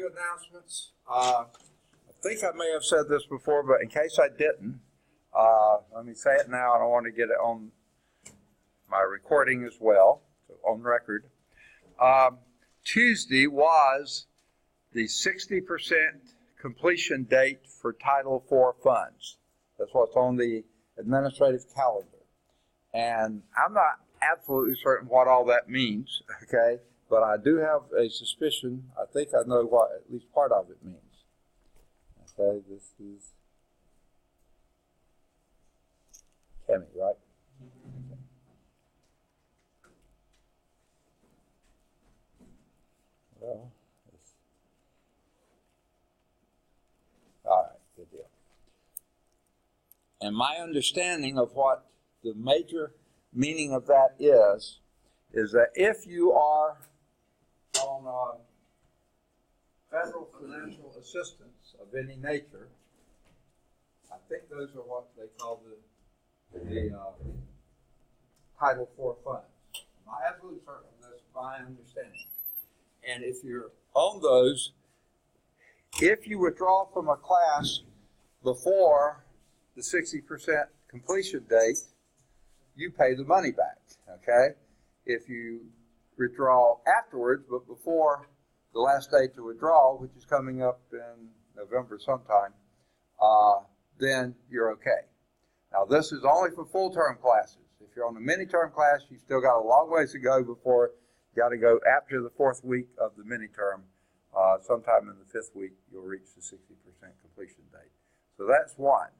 few announcements. I think I may have said this before, but in case I didn't, let me say it now. I don't want to get it on my recording as well, so on record. Tuesday was the 60% completion date for Title IV funds. That's what's on the administrative calendar. And I'm not absolutely certain what all that means, okay? But I do have a suspicion. I think I know what at least part of it means. Okay, this is Kemi, right? Okay. Well, all right, good deal. And my understanding of what the major meaning of that is that if you are on federal financial assistance of any nature, I think those are what they call the Title IV funds. I'm not absolutely certain. That's my understanding. And if you're on those, if you withdraw from a class before the 60% completion date, you pay the money back, okay? If you withdraw afterwards, but before the last day to withdraw, which is coming up in November sometime, then you're okay. Now, this is only for full-term classes. If you're on a mini-term class, you've still got a long ways to go before you got to go after the 4th week of the mini-term. Sometime in the 5th week, you'll reach the 60% completion date. So that's one.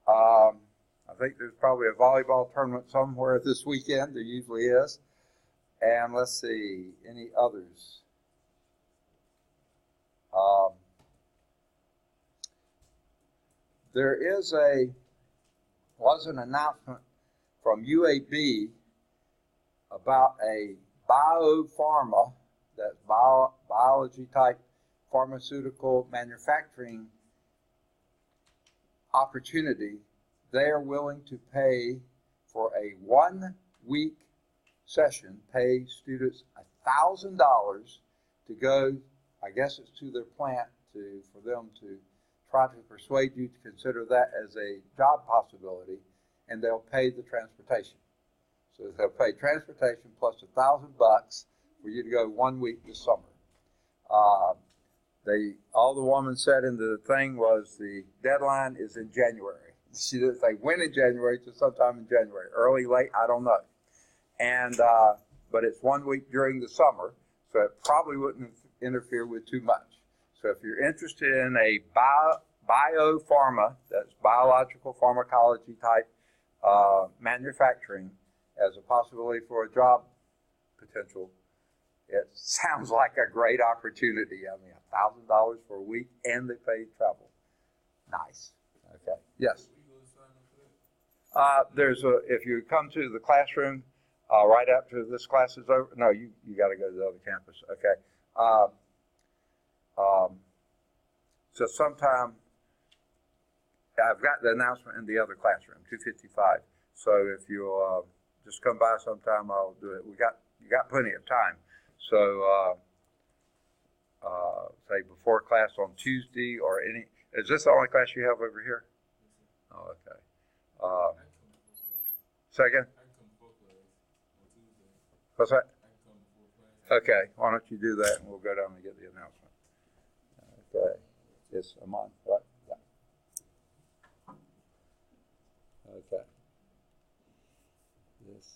I think there's probably a volleyball tournament somewhere this weekend. There usually is. And let's see, any others? There was an announcement from UAB about a biopharma, that's biology type pharmaceutical manufacturing opportunity. They are willing to pay for a 1-week session, pay students $1,000 to go, I guess it's to their plant, for them to try to persuade you to consider that as a job possibility, and they'll pay the transportation. So they'll pay transportation plus $1,000 for you to go 1 week this summer. All the woman said in the thing was the deadline is in January. She didn't say when in January, just sometime in January. Early, late, I don't know. And but it's 1 week during the summer, so it probably wouldn't interfere with too much. So if you're interested in a biopharma, that's biological pharmacology type manufacturing as a possibility for a job potential, it sounds like a great opportunity. I mean, $1,000 for a week, and they pay travel. Nice. Okay. Yes. If you come to the classroom right after this class is over. No, you got to go to the other campus. Okay. So sometime I've got the announcement in the other classroom, 255. So if you'll just come by sometime, I'll do it. You got plenty of time. So say before class on Tuesday or any. Is this the only class you have over here? Oh, okay. Second? What's that? Okay, why don't you do that and we'll go down and get the announcement. Okay. Yes, Amon, right? Yeah. Okay. This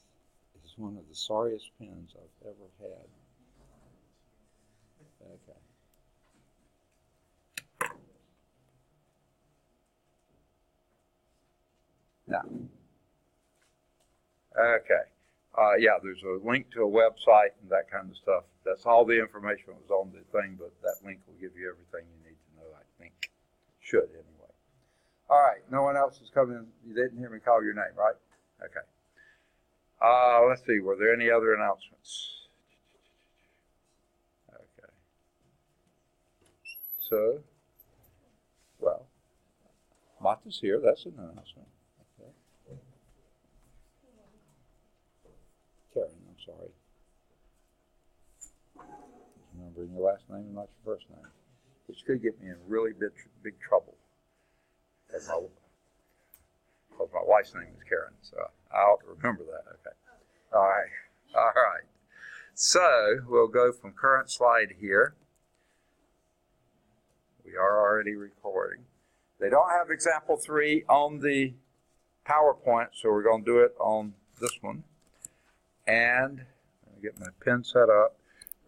is one of the sorriest pens I've ever had. Okay. Now, okay. Yeah, there's a link to a website and that kind of stuff. That's all the information that was on the thing, but that link will give you everything you need to know, I think. Should, anyway. All right, no one else is coming. You didn't hear me call your name, right? Okay. Let's see, were there any other announcements? Okay. So, well, Martha's here. That's an announcement. Okay. Karen, I'm sorry. Remembering your last name and not your first name. which could get me in really big trouble. Because my wife's name is Karen, so I ought to remember that. Okay. All right. So we'll go from current slide here. We are already recording. They don't have example 3 on the PowerPoint, so we're going to do it on this one. And let me get my pen set up.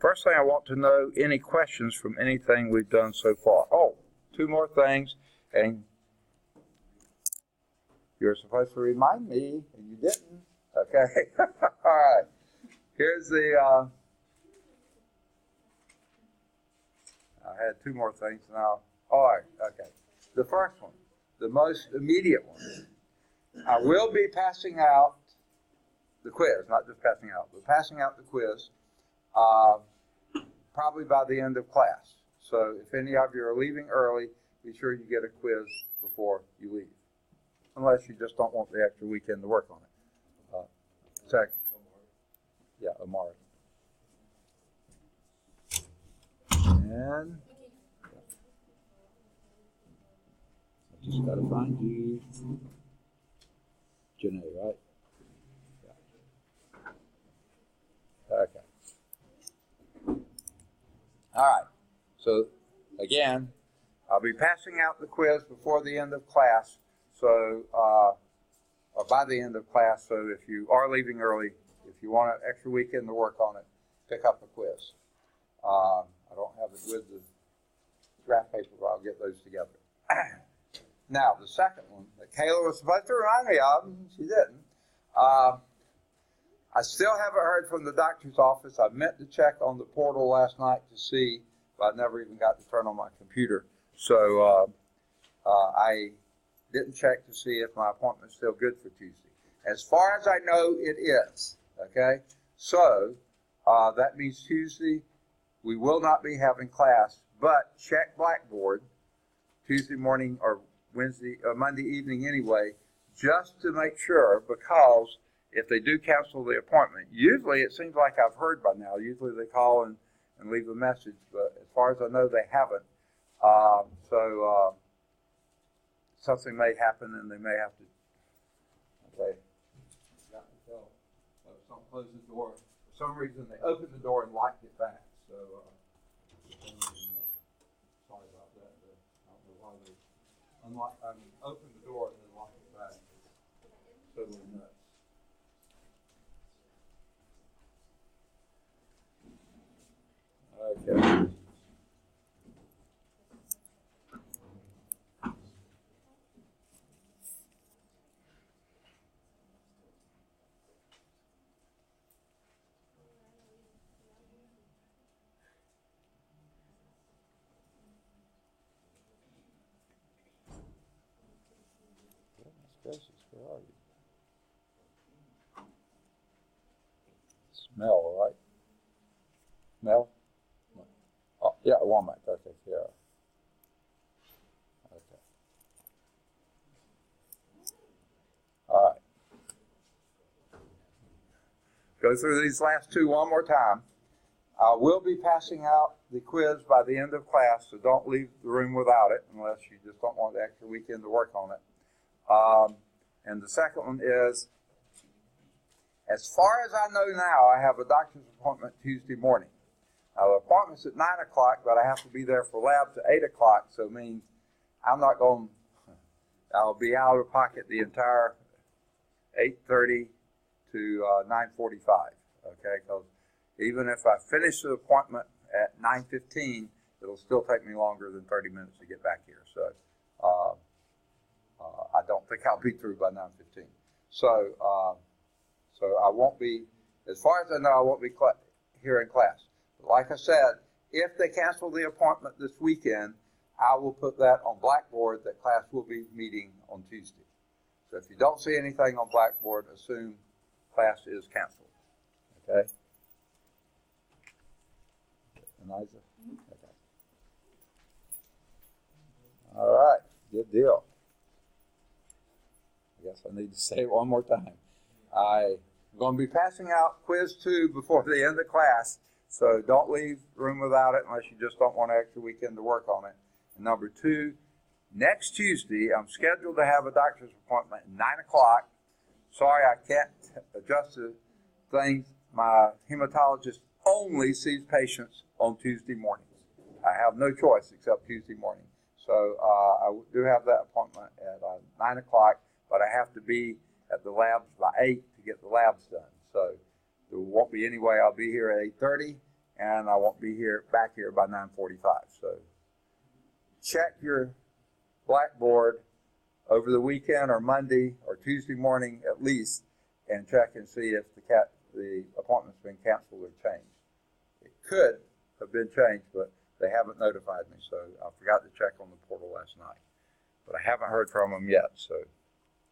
First thing I want to know, any questions from anything we've done so far. Oh, 2 more things, and you're supposed to remind me, and you didn't. Okay. All right. Here's the, I had 2 more things now. All right, okay. The first one, the most immediate one. I will be passing out the quiz, not just passing out, but passing out the quiz probably by the end of class. So if any of you are leaving early, be sure you get a quiz before you leave. Unless you just don't want the extra weekend to work on it. Second. Yeah, Amari. And I just got to find you. Janae, right? Yeah. Okay. All right. So, again, I'll be passing out the quiz before the end of class. So, or by the end of class. So, if you are leaving early, if you want an extra weekend to work on it, pick up a quiz. I don't have it with the draft paper, but I'll get those together. Now, the second one that Kayla was supposed to remind me of, she didn't. I still haven't heard from the doctor's office. I meant to check on the portal last night to see, but I never even got to turn on my computer. So I didn't check to see if my appointment's still good for Tuesday. As far as I know, it is. Okay? So that means Tuesday we will not be having class, but check Blackboard Tuesday morning or Monday evening anyway, just to make sure, because if they do cancel the appointment, usually it seems like I've heard by now. Usually they call and leave a message, but as far as I know, they haven't. So something may happen and they may have to, okay, got to tell, something close the door. For some reason, they opened the door and locked it back. So, sorry about that. I don't know why they open the door and then lock it back. It's totally nuts. Okay. Gracious, where are you? Smell, right? Smell? Oh, yeah, Walmart. Okay, yeah. Okay. All right. Go through these last 2 one more time. I will be passing out the quiz by the end of class, so don't leave the room without it unless you just don't want the extra weekend to work on it. And the second one is, as far as I know now, I have a doctor's appointment Tuesday morning. Now, the appointment's at 9 o'clock, but I have to be there for labs at 8 o'clock, so it means I'll be out of pocket the entire 8:30 to 9:45, okay? Because even if I finish the appointment at 9:15, it'll still take me longer than 30 minutes to get back here. So I don't think I'll be through by 9:15. So I won't be, as far as I know, I won't be here in class. But like I said, if they cancel the appointment this weekend, I will put that on Blackboard that class will be meeting on Tuesday. So if you don't see anything on Blackboard, assume class is canceled. Okay? Eliza? Okay. All right. Good deal. I guess I need to say it one more time. I'm going to be passing out quiz 2 before the end of class. So don't leave the room without it unless you just don't want an extra weekend to work on it. And number two, next Tuesday, I'm scheduled to have a doctor's appointment at 9 o'clock. Sorry, I can't adjust the things. My hematologist only sees patients on Tuesday mornings. I have no choice except Tuesday morning. So I do have that appointment at 9 o'clock, but I have to be at the labs by 8 to get the labs done. So there won't be any way I'll be here at 8:30, and I won't be back here by 9:45. So check your blackboard over the weekend or Monday or Tuesday morning at least, and check and see if the appointment's been canceled or changed. It could have been changed, but they haven't notified me, so I forgot to check on the portal last night. But I haven't heard from them yet, so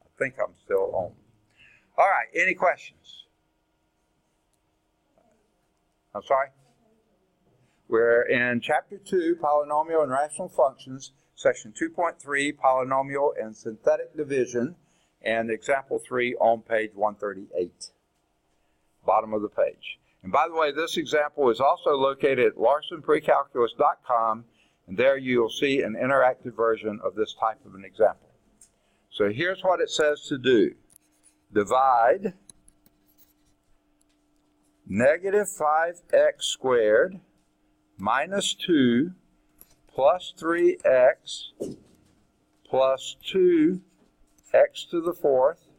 I think I'm still on. All right, any questions? I'm sorry? We're in Chapter 2, Polynomial and Rational Functions, Section 2.3, Polynomial and Synthetic Division, and Example 3 on page 138, bottom of the page. And by the way, this example is also located at larsonprecalculus.com, and there you'll see an interactive version of this type of an example. So here's what it says to do. Divide negative 5x squared minus 2 plus 3x plus 2x to the fourth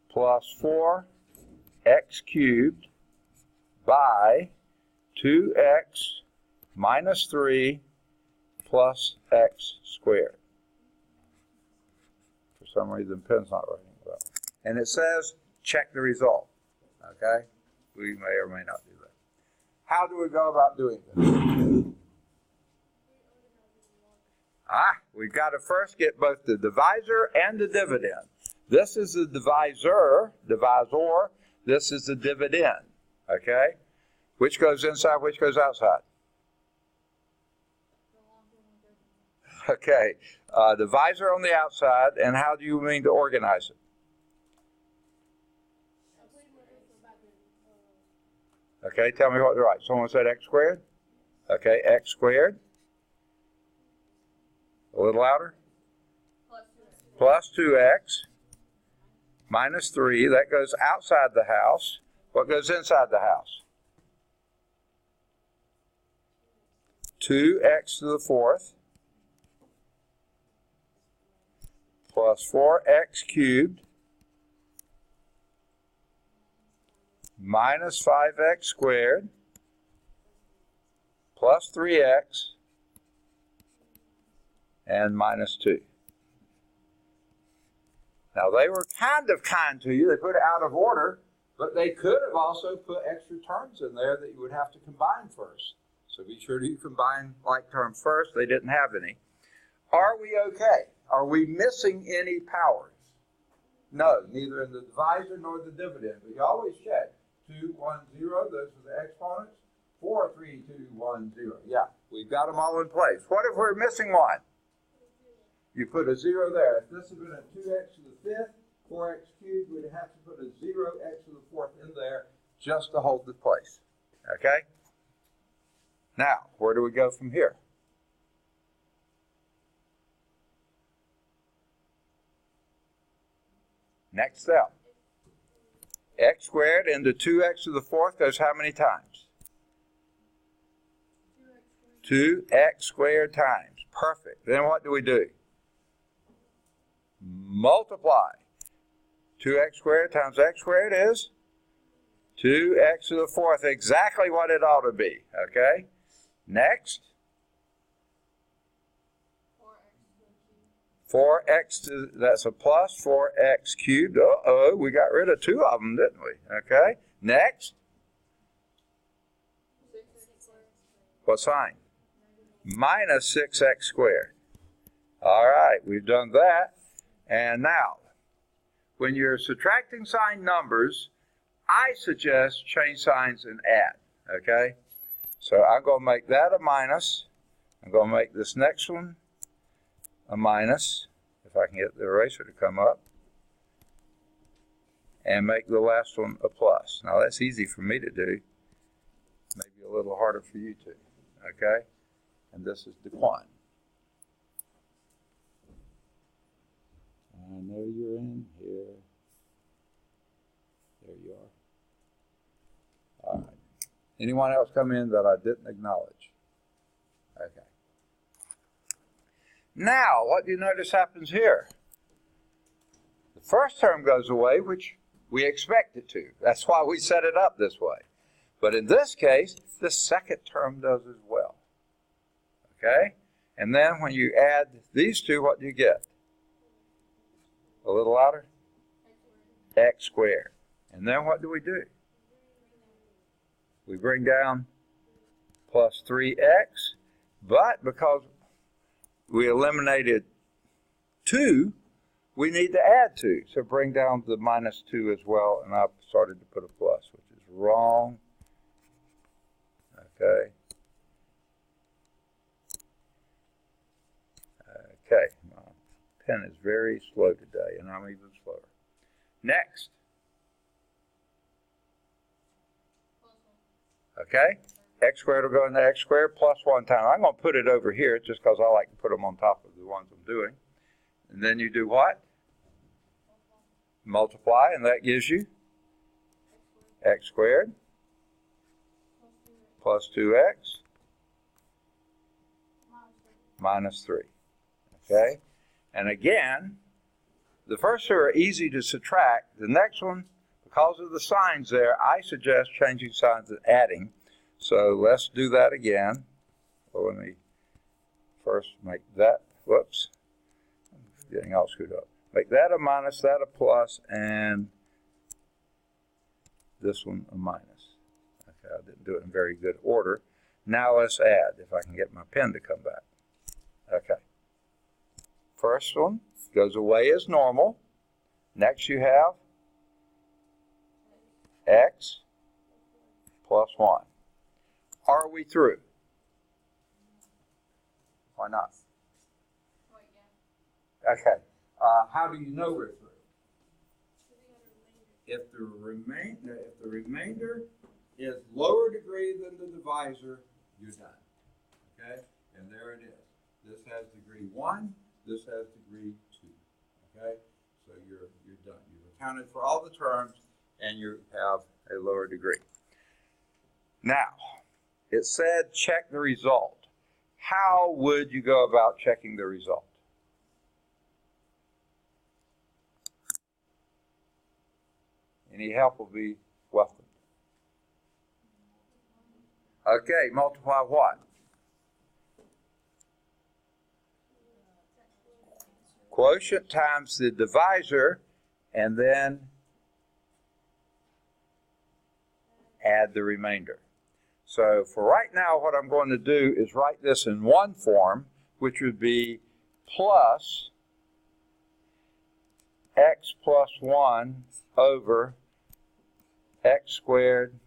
plus 4x cubed by 2x minus 3 plus x squared. For some reason, the pen's not writing well. And it says, check the result. Okay? We may or may not do that. How do we go about doing this? We've got to first get both the divisor and the dividend. This is the divisor. This is the dividend. Okay? Which goes inside, which goes outside? Okay. Divisor on the outside, and how do you mean to organize it? Okay, tell me what to write. Someone said x squared? Okay, x squared. A little louder. Plus 2x minus 3. That goes outside the house. What goes inside the house? 2x to the fourth plus 4x cubed minus 5x squared plus 3x and minus 2. Now, they were kind of kind to you. They put it out of order, but they could have also put extra terms in there that you would have to combine first. So be sure to combine like terms first. They didn't have any. Are we okay? Are we missing any powers? No, neither in the divisor nor the dividend. But you always check. 2, 1, 0, those are the exponents. 4, 3, 2, 1, 0. Yeah, we've got them all in place. What if we're missing one? You put a 0 there. If this had been a 2x to the fifth, 4x cubed, we'd have to put a 0x to the fourth in there just to hold the place. Okay? Now, where do we go from here? Next step. X squared into 2x to the fourth goes how many times? 2x squared times. Perfect. Then what do we do? Multiply. 2x squared times x squared is 2x to the fourth. Exactly what it ought to be. Okay? Next. 4x, that's a plus 4x cubed. Uh-oh, we got rid of 2 of them, didn't we? Okay. Next. What sign? Minus 6x squared. All right, we've done that. And now, when you're subtracting sign numbers, I suggest change signs and add. Okay? So I'm going to make that a minus. I'm going to make this next one a minus, if I can get the eraser to come up, and make the last one a plus. Now that's easy for me to do. a little harder for you too. Okay? And this is the one. I know you're in here. There you are. All right. Anyone else come in that I didn't acknowledge? Okay. Now, what do you notice happens here? The first term goes away, which we expect it to. That's why we set it up this way. But in this case, the second term does as well. Okay? And then when you add these two, what do you get? A little louder? X squared. And then what do? We bring down plus 3x, but because we eliminated 2, we need to add 2. So bring down the minus 2 as well, and I've started to put a plus, which is wrong. Okay. Okay, my pen is very slow today, and I'm even slower. Next. Okay, x squared will go into x squared plus 1 times. I'm going to put it over here just because I like to put them on top of the ones I'm doing. And then you do what? Multiply, and that gives you x squared plus 2x minus 3. Okay? And again, the first two are easy to subtract. The next one, because of the signs there, I suggest changing signs and adding. So let's do that again. Well, let me first make that, whoops, I'm getting all screwed up. Make that a minus, that a plus, and this one a minus. Okay, I didn't do it in very good order. Now let's add, if I can get my pen to come back. Okay. First one goes away as normal. Next you have x plus 1. Are we through? Why not? Okay. How do you know we're through? If the remainder is lower degree than the divisor, you're done. Okay? And there it is. This has degree 1. This has degree 2. Okay? So you're done. You've accounted for all the terms, and you have a lower degree. Now, it said check the result. How would you go about checking the result? Any help will be welcome. Okay, multiply what? Quotient times the divisor, and then add the remainder. So for right now, what I'm going to do is write this in one form, which would be plus x plus 1 over x squared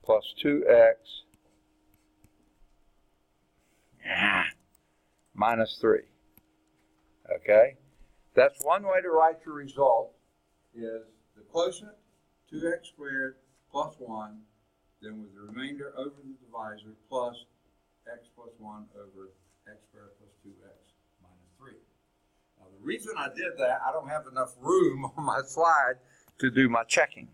plus 2x minus 3. Okay? That's one way to write your result, is the quotient, 2x squared plus 1, then with the remainder over the divisor plus x plus 1 over x squared plus 2x minus 3. Now the reason I did that, I don't have enough room on my slide to do my checking,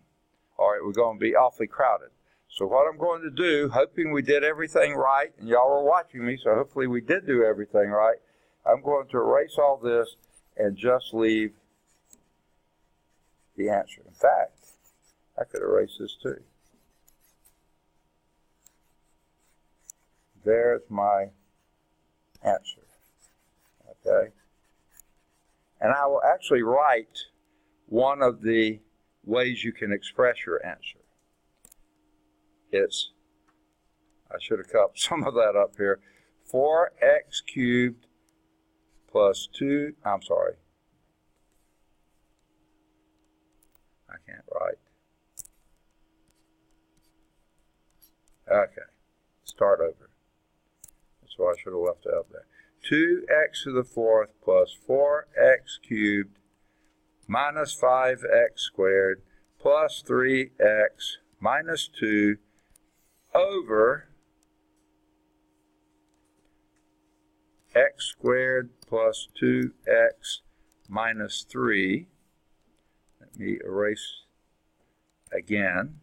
or it was going to be awfully crowded. So what I'm going to do, hoping we did everything right, and y'all were watching me, so hopefully we did do everything right, I'm going to erase all this and just leave the answer. In fact, I could erase this too. There's my answer. Okay? And I will actually write one of the ways you can express your answer. It's, I should have cut some of that up here, 4x cubed plus 2, I'm sorry, I can't write. Okay, start over. That's why I should have left it up there. 2x to the 4th plus 4x cubed minus 5x squared plus 3x minus 2 over x squared plus 2x minus 3. Let me erase again.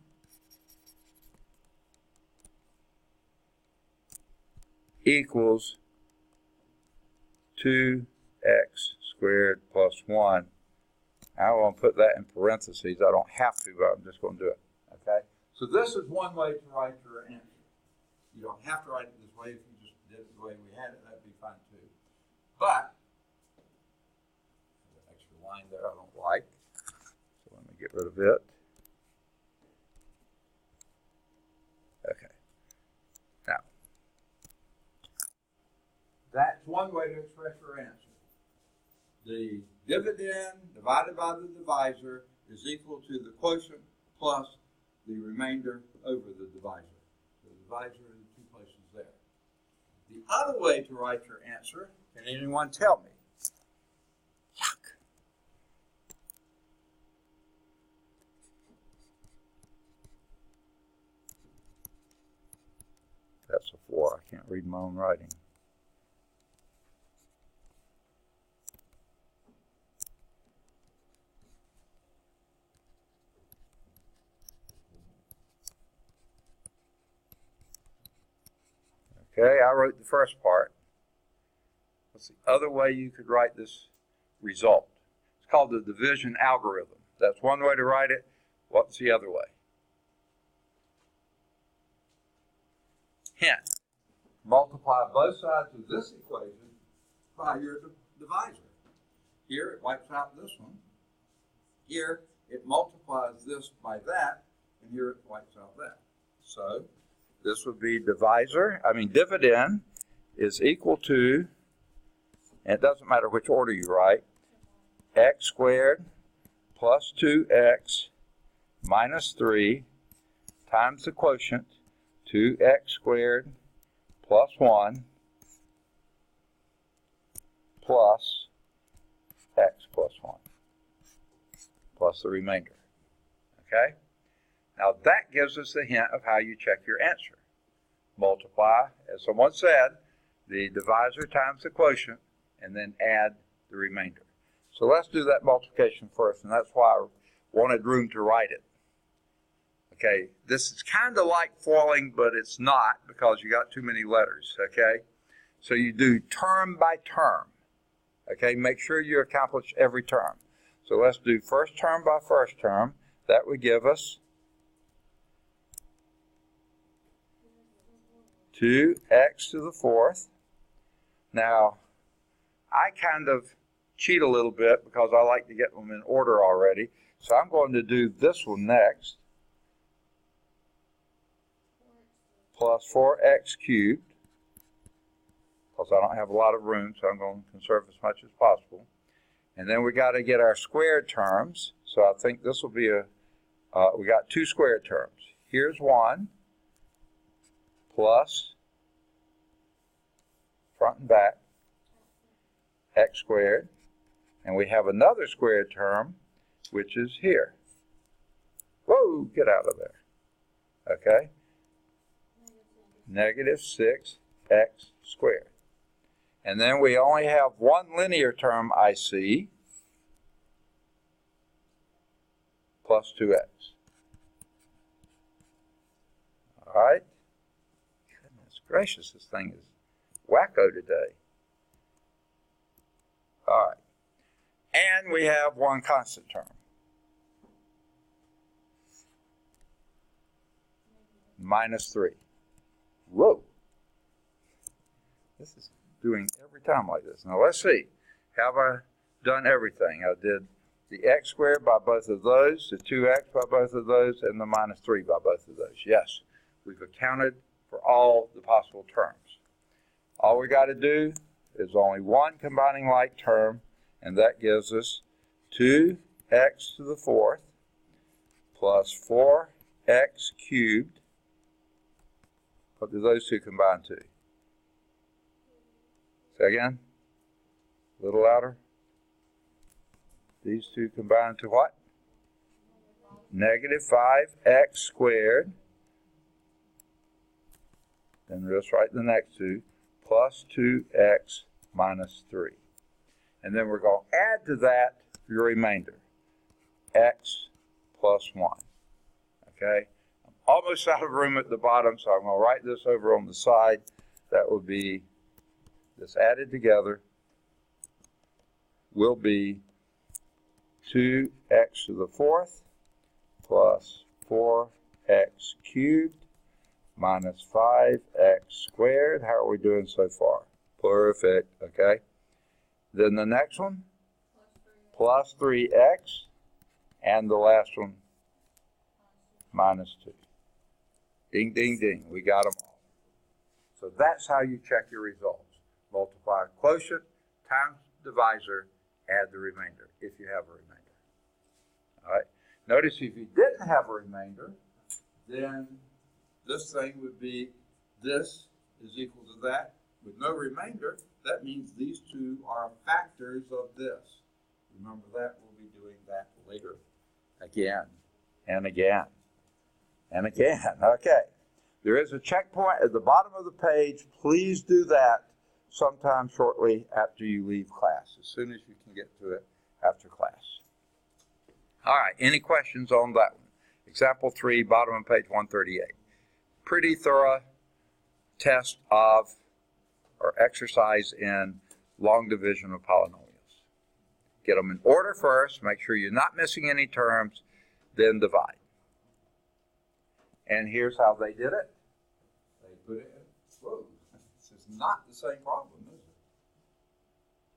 Equals 2x squared plus 1. I want to put that in parentheses. I don't have to, but I'm just going to do it. Okay? So this is one way to write your answer. You don't have to write it this way. If you just did it the way we had it, that'd be fine too. But, there's an extra line there I don't like. So let me get rid of it. Okay. Now, that's one way to express your answer. The dividend divided by the divisor is equal to the quotient plus the remainder over the divisor. The divisor are the two places there. The other way to write your answer, can anyone tell me? Yuck. That's a 4. I can't read my own writing. Okay, I wrote the first part. What's the other way you could write this result? It's called the division algorithm. That's one way to write it. What's the other way? Hint. Multiply both sides of this equation by your divisor. Here it wipes out this one. Here it multiplies this by that, and here it wipes out that. So this would be dividend is equal to, and it doesn't matter which order you write, x squared plus 2x minus 3 times the quotient, 2x squared plus 1 plus x plus 1 plus the remainder. Okay? Now that gives us a hint of how you check your answer. Multiply, as someone said, the divisor times the quotient, and then add the remainder. So let's do that multiplication first, and that's why I wanted room to write it. Okay, this is kind of like foiling, but it's not because you got too many letters, okay? So you do term by term, okay? Make sure you accomplish every term. So let's do first term by first term. That would give us 2x to the 4th. Now, I kind of cheat a little bit because I like to get them in order already. So I'm going to do this one next. Plus 4x cubed. Because I don't have a lot of room, so I'm going to conserve as much as possible. And then we got to get our squared terms. So I think this will be we got 2 squared terms. Here's 1 plus front and back x squared. And we have another squared term, which is here. Whoa, get out of there. Okay? Negative 6x squared. And then we only have one linear term, I see, plus 2x. All right? Goodness gracious, this thing is wacko today. All right. And we have one constant term. Minus 3. Whoa. This is doing every time like this. Now let's see. Have I done everything? I did the x squared by both of those, the 2x by both of those, and the minus 3 by both of those. Yes, we've accounted for all the possible terms. All we got to do is only one combining like term, and that gives us 2x to the 4th plus 4x cubed. What do those two combine to? Say again? A little louder. These two combine to what? Negative 5x squared then just write the next two, plus 2x minus 3. And then we're going to add to that your remainder, x plus 1. Okay? I'm almost out of room at the bottom, so I'm going to write this over on the side. That will be, this added together will be 2x to the fourth plus 4x cubed minus 5x squared. How are we doing so far? Perfect, okay? Then the next one, plus 3x, and the last one, minus 2. Ding, ding, ding, we got them all. So that's how you check your results. Multiply quotient times divisor, add the remainder, if you have a remainder. All right, notice if you didn't have a remainder, then this thing would be this is equal to that. With no remainder, that means these two are factors of this. Remember that, we'll be doing that later. Again, and again, and again. Okay, there is a checkpoint at the bottom of the page. Please do that sometime shortly after you leave class, as soon as you can get to it after class. All right, any questions on that one? Example 3, bottom of page 138. Pretty thorough test of, or exercise in long division of polynomials. Get them in order first, make sure you're not missing any terms, then divide. And here's how they did it. They put it in, whoa, this is not the same problem, is it?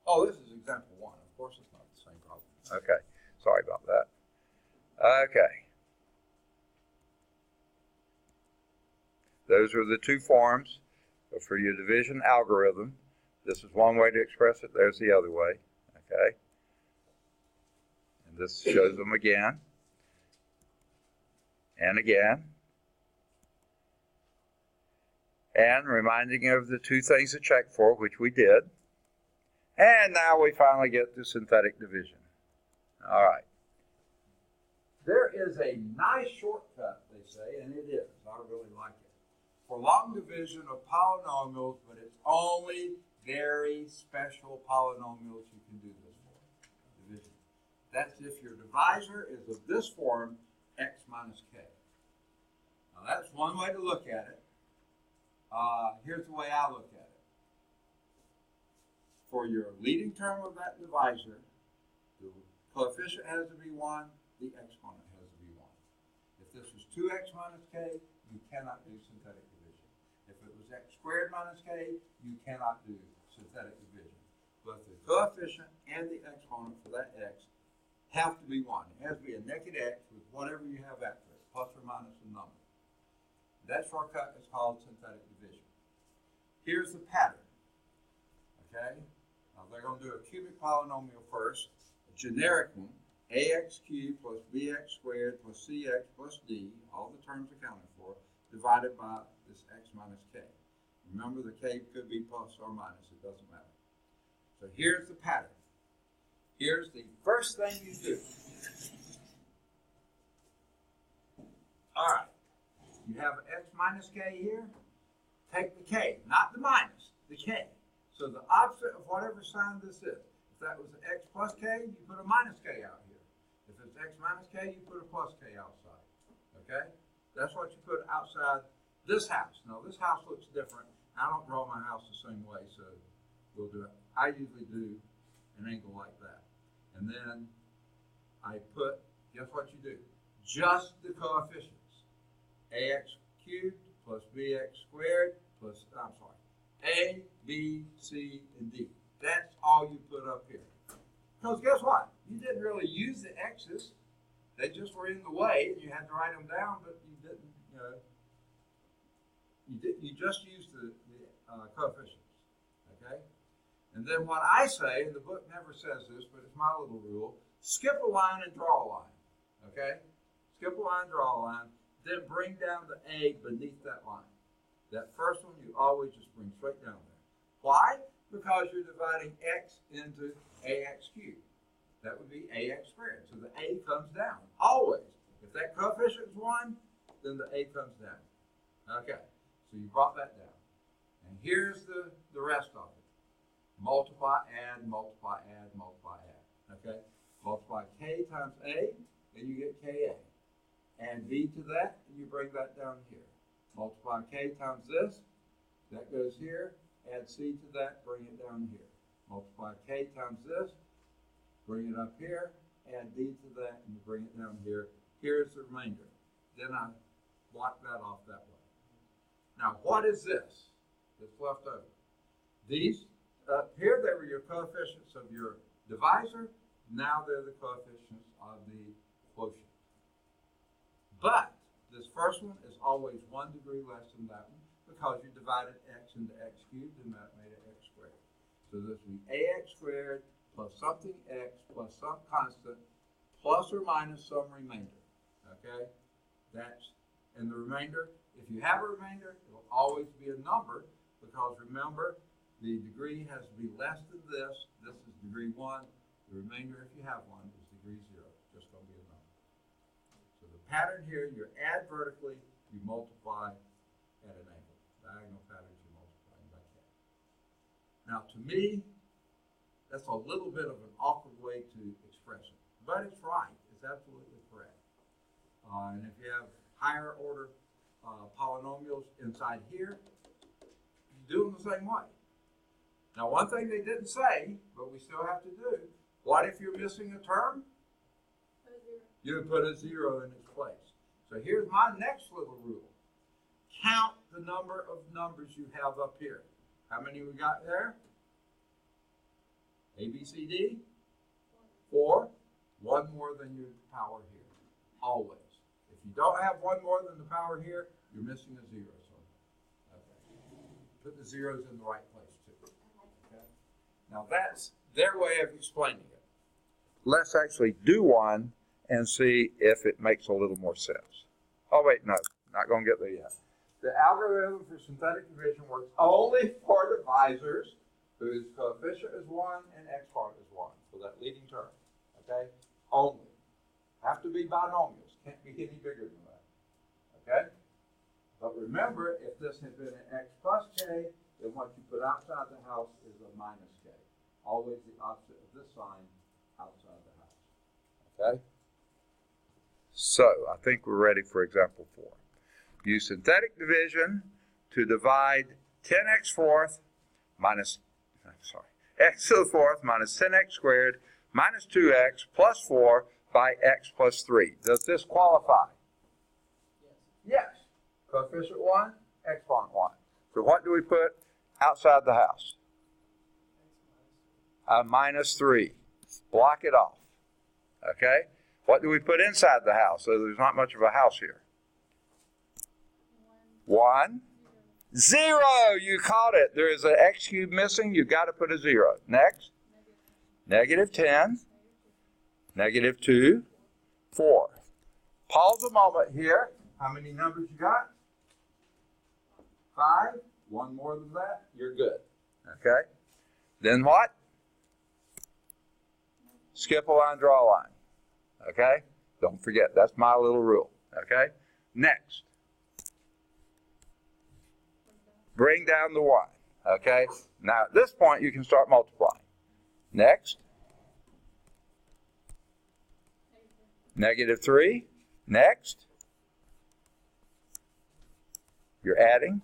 Oh, this is example 1. Of course it's not the same problem. Okay, sorry about that. Okay. Those are the two forms for your division algorithm. This is one way to express it. There's the other way. Okay. And this shows them again. And again. And reminding you of the two things to check for, which we did. And now we finally get to synthetic division. All right. There is a nice shortcut, they say, and it is. I really like it. For long division of polynomials, but it's only very special polynomials you can do this for. Division. That's if your divisor is of this form, x minus k. Now that's one way to look at it. Here's the way I look at it. For your leading term of that divisor, the coefficient has to be 1, the exponent has to be 1. If this was 2x minus k, you cannot do synthetic division. If it was x squared minus k, you cannot do synthetic division. But the coefficient and the exponent for that x have to be 1. It has to be a naked x with whatever you have after it, plus or minus a number. That shortcut is called synthetic division. Here's the pattern. Okay? Now they're going to do a cubic polynomial first, a generic one, ax cubed plus bx squared plus cx plus d, all the terms accounted for, divided by this x minus k. Remember, the k could be plus or minus, it doesn't matter. So here's the pattern. Here's the first thing you do. All right. You have x minus k here. Take the k, not the minus, the k. So the opposite of whatever sign this is. If that was an x plus k, you put a minus k out here. If it's x minus k, you put a plus k outside. Okay? That's what you put outside this house. Now, this house looks different. I don't draw my house the same way, so we'll do it. I usually do an angle like that. And then I put, guess what you do? Just the coefficients. Ax cubed plus bx squared plus, A, B, C, and D. That's all you put up here. Because guess what? You didn't really use the x's. They just were in the way, and you had to write them down, but you didn't, you just used the coefficients, okay? And then what I say, and the book never says this, but it's my little rule, skip a line and draw a line, okay? Skip a line, draw a line, then bring down the A beneath that line. That first one you always just bring straight down there. Why? Because you're dividing x into ax cubed. That would be ax squared. So the A comes down, always. If that coefficient is 1, then the A comes down. Okay, so you brought that down. here's the rest of it. Multiply, add, multiply, add, multiply, add. Okay? Multiply k times a, and you get ka. Add b to that, and you bring that down here. Multiply k times this, that goes here. Add c to that, bring it down here. Multiply k times this, bring it up here. Add d to that, and you bring it down here. Here's the remainder. Then I block that off that way. Now, what is this that's left over? These up here, they were your coefficients of your divisor. Now they're the coefficients of the quotient. But this first one is always 1 degree less than that one because you divided x into x cubed and that made it x squared. So this would be ax squared plus something x plus some constant plus or minus some remainder. Okay? And the remainder, if you have a remainder, it will always be a number because remember, the degree has to be less than this. This is degree 1. The remainder, if you have one, is degree 0. It's just going to be a number. So the pattern here, you add vertically, you multiply at an angle. Diagonal patterns, you multiply like that. Now, to me, that's a little bit of an awkward way to express it. But it's right. It's absolutely correct. And if you have higher order polynomials inside here, you do them the same way. Now, one thing they didn't say, but we still have to do, what if you're missing a term? You put a 0 in its place. So here's my next little rule. Count the number of numbers you have up here. How many we got there? A, B, C, D? 4. One more than your power here. Always. If you don't have one more than the power here, you're missing a 0. So, okay. Put the zeros in the right place too. Okay. Now that's their way of explaining it. Let's actually do one and see if it makes a little more sense. Oh wait, no, not going to get there yet. The algorithm for synthetic division works only for divisors whose coefficient is 1 and exponent is 1 for that leading term. Okay? Only. Have to be binomials. Can't be any bigger than that. Okay? But remember, if this had been an x plus k, then what you put outside the house is a minus k. Always the opposite of this sign outside the house. Okay? So, I think we're ready for example 4. Use synthetic division to divide 10x fourth minus, x to the fourth minus 10x squared minus 2x plus 4 by x plus 3. Does this qualify? Yes. Coefficient 1, exponent 1. So what do we put outside the house? A minus 3. Block it off. Okay? What do we put inside the house? So there's not much of a house here. 1. 0. You caught it. There is an x cubed missing. You've got to put a 0. Next. Negative 10. Negative 2. 4. Pause a moment here. How many numbers you got? 5. One more than that. You're good. Okay. Then what? Skip a line, draw a line. Okay? Don't forget. That's my little rule. Okay? Next. Bring down the 1. Okay? Now, at this point, you can start multiplying. Next. Negative 3. Next. You're adding.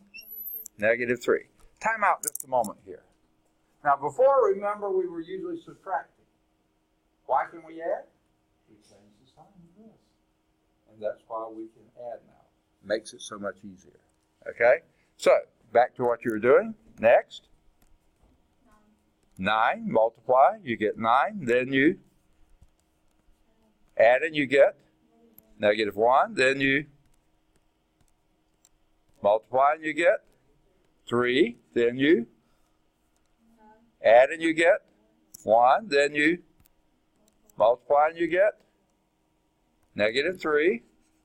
Negative 3. Time out just a moment here. Now, before, remember, we were usually subtracting. Why can we add? We change the sign of this. And that's why we can add now. Makes it so much easier. Okay? So, back to what you were doing. Next. 9. Multiply. You get 9. Then you add and you get negative 1. Then you multiply and you get 3. Then you add and you get 1. Then you multiply and you get negative 3.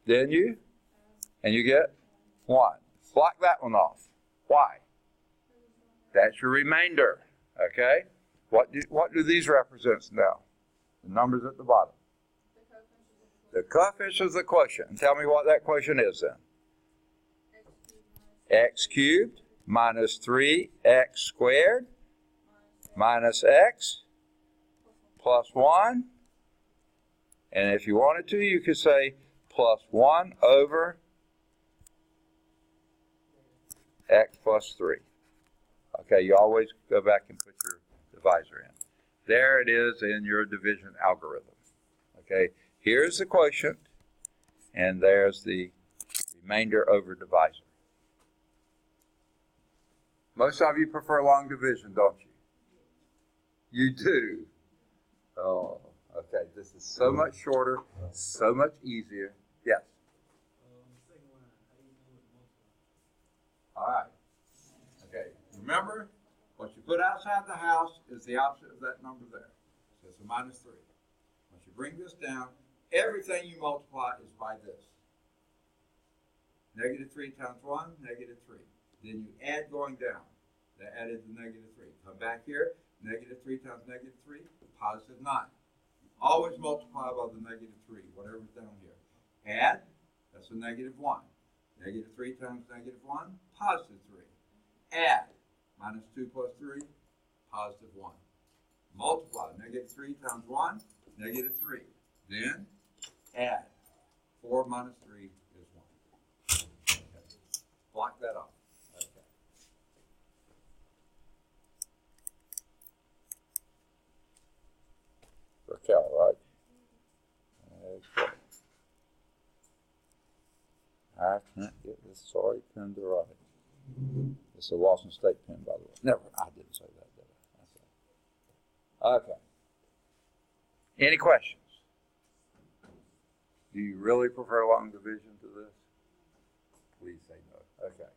Then you get 1. Block that one off. Why? That's your remainder. Okay? What do these represent now? The numbers at the bottom. The coefficient is the quotient. And tell me what that quotient is then. X cubed minus 3x squared minus x plus 1. And if you wanted to, you could say plus 1 over x plus 3. Okay, you always go back and put your divisor in. There it is in your division algorithm. Okay, here's the quotient, and there's the remainder over divisor. Most of you prefer long division, don't you? You do. Oh, okay. This is so much shorter, so much easier. Yes. All right. Okay. Remember, what you put outside the house is the opposite of that number there. So it's a minus 3. Once you bring this down, everything you multiply is by this. Negative 3 times 1, negative 3. Then you add going down. That added the negative 3. Come back here. Negative 3 times negative 3, positive 9. Always multiply by the negative 3, whatever's down here. Add, that's a negative 1. Negative 3 times negative 1, positive 3. Add, minus 2 plus 3, positive 1. Multiply, negative 3 times 1, negative 3. Then add, 4 minus 3 is 1. Okay. Block that off. Cal, right? Okay. I can't get this sorry pen to write. It's a Washington State pen, by the way. Never, I didn't say that, did I? Okay. Any questions? Do you really prefer long division to this? Please say no. Okay.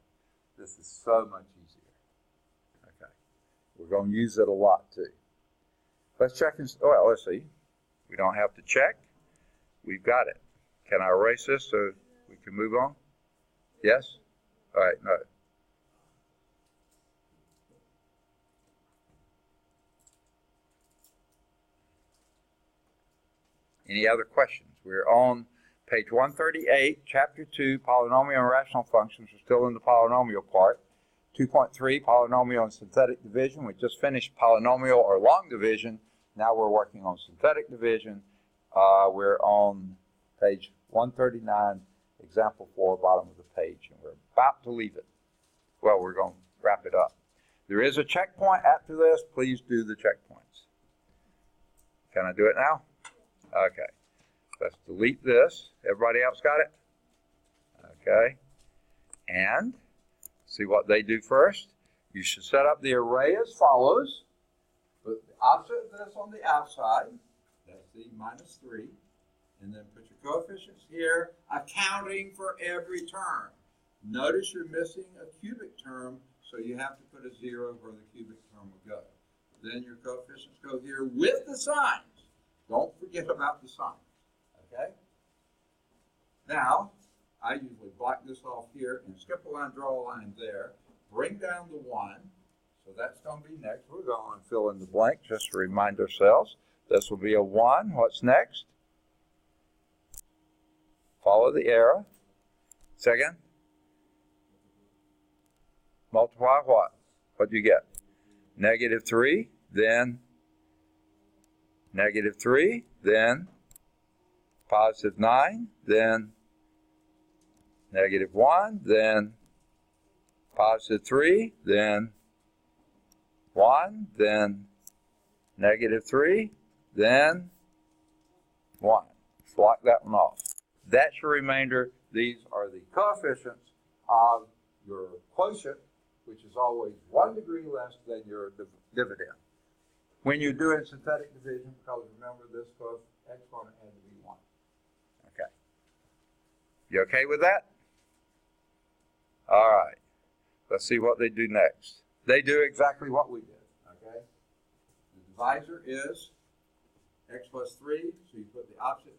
This is so much easier. Okay. We're going to use it a lot, too. Let's check and, well, let's see. We don't have to check. We've got it. Can I erase this so we can move on? Yes? All right, no. Any other questions? We're on page 138, chapter 2, polynomial and rational functions. We're still in the polynomial part. 2.3, polynomial and synthetic division. We just finished polynomial or long division. Now we're working on synthetic division. We're on page 139, example 4, bottom of the page, and we're about to leave it. Well, we're going to wrap it up. There is a checkpoint after this. Please do the checkpoints. Can I do it now? Okay. Let's delete this. Everybody else got it? Okay. And see what they do first. You should set up the array as follows. Put the opposite of this on the outside. That's the minus 3. And then put your coefficients here, accounting for every term. Notice you're missing a cubic term, so you have to put a 0 where the cubic term will go. Then your coefficients go here with the signs. Don't forget about the signs. Okay? Now, I usually block this off here and skip a line, draw a line there. Bring down the 1. So that's going to be next. We're going to fill in the blank just to remind ourselves. This will be a 1. What's next? Follow the arrow. Second. Multiply what? What do you get? Negative 3, then negative 3, then positive 9, then negative 1, then positive 3, then 1, then negative 3, then 1. Block that one off. That's your remainder. These are the coefficients of your quotient, which is always 1 degree less than your dividend. When you're doing synthetic division, because remember this exponent had to be 1. Okay. You okay with that? All right. Let's see what they do next. They do exactly what we did. Okay. The divisor is x plus 3, so you put the opposite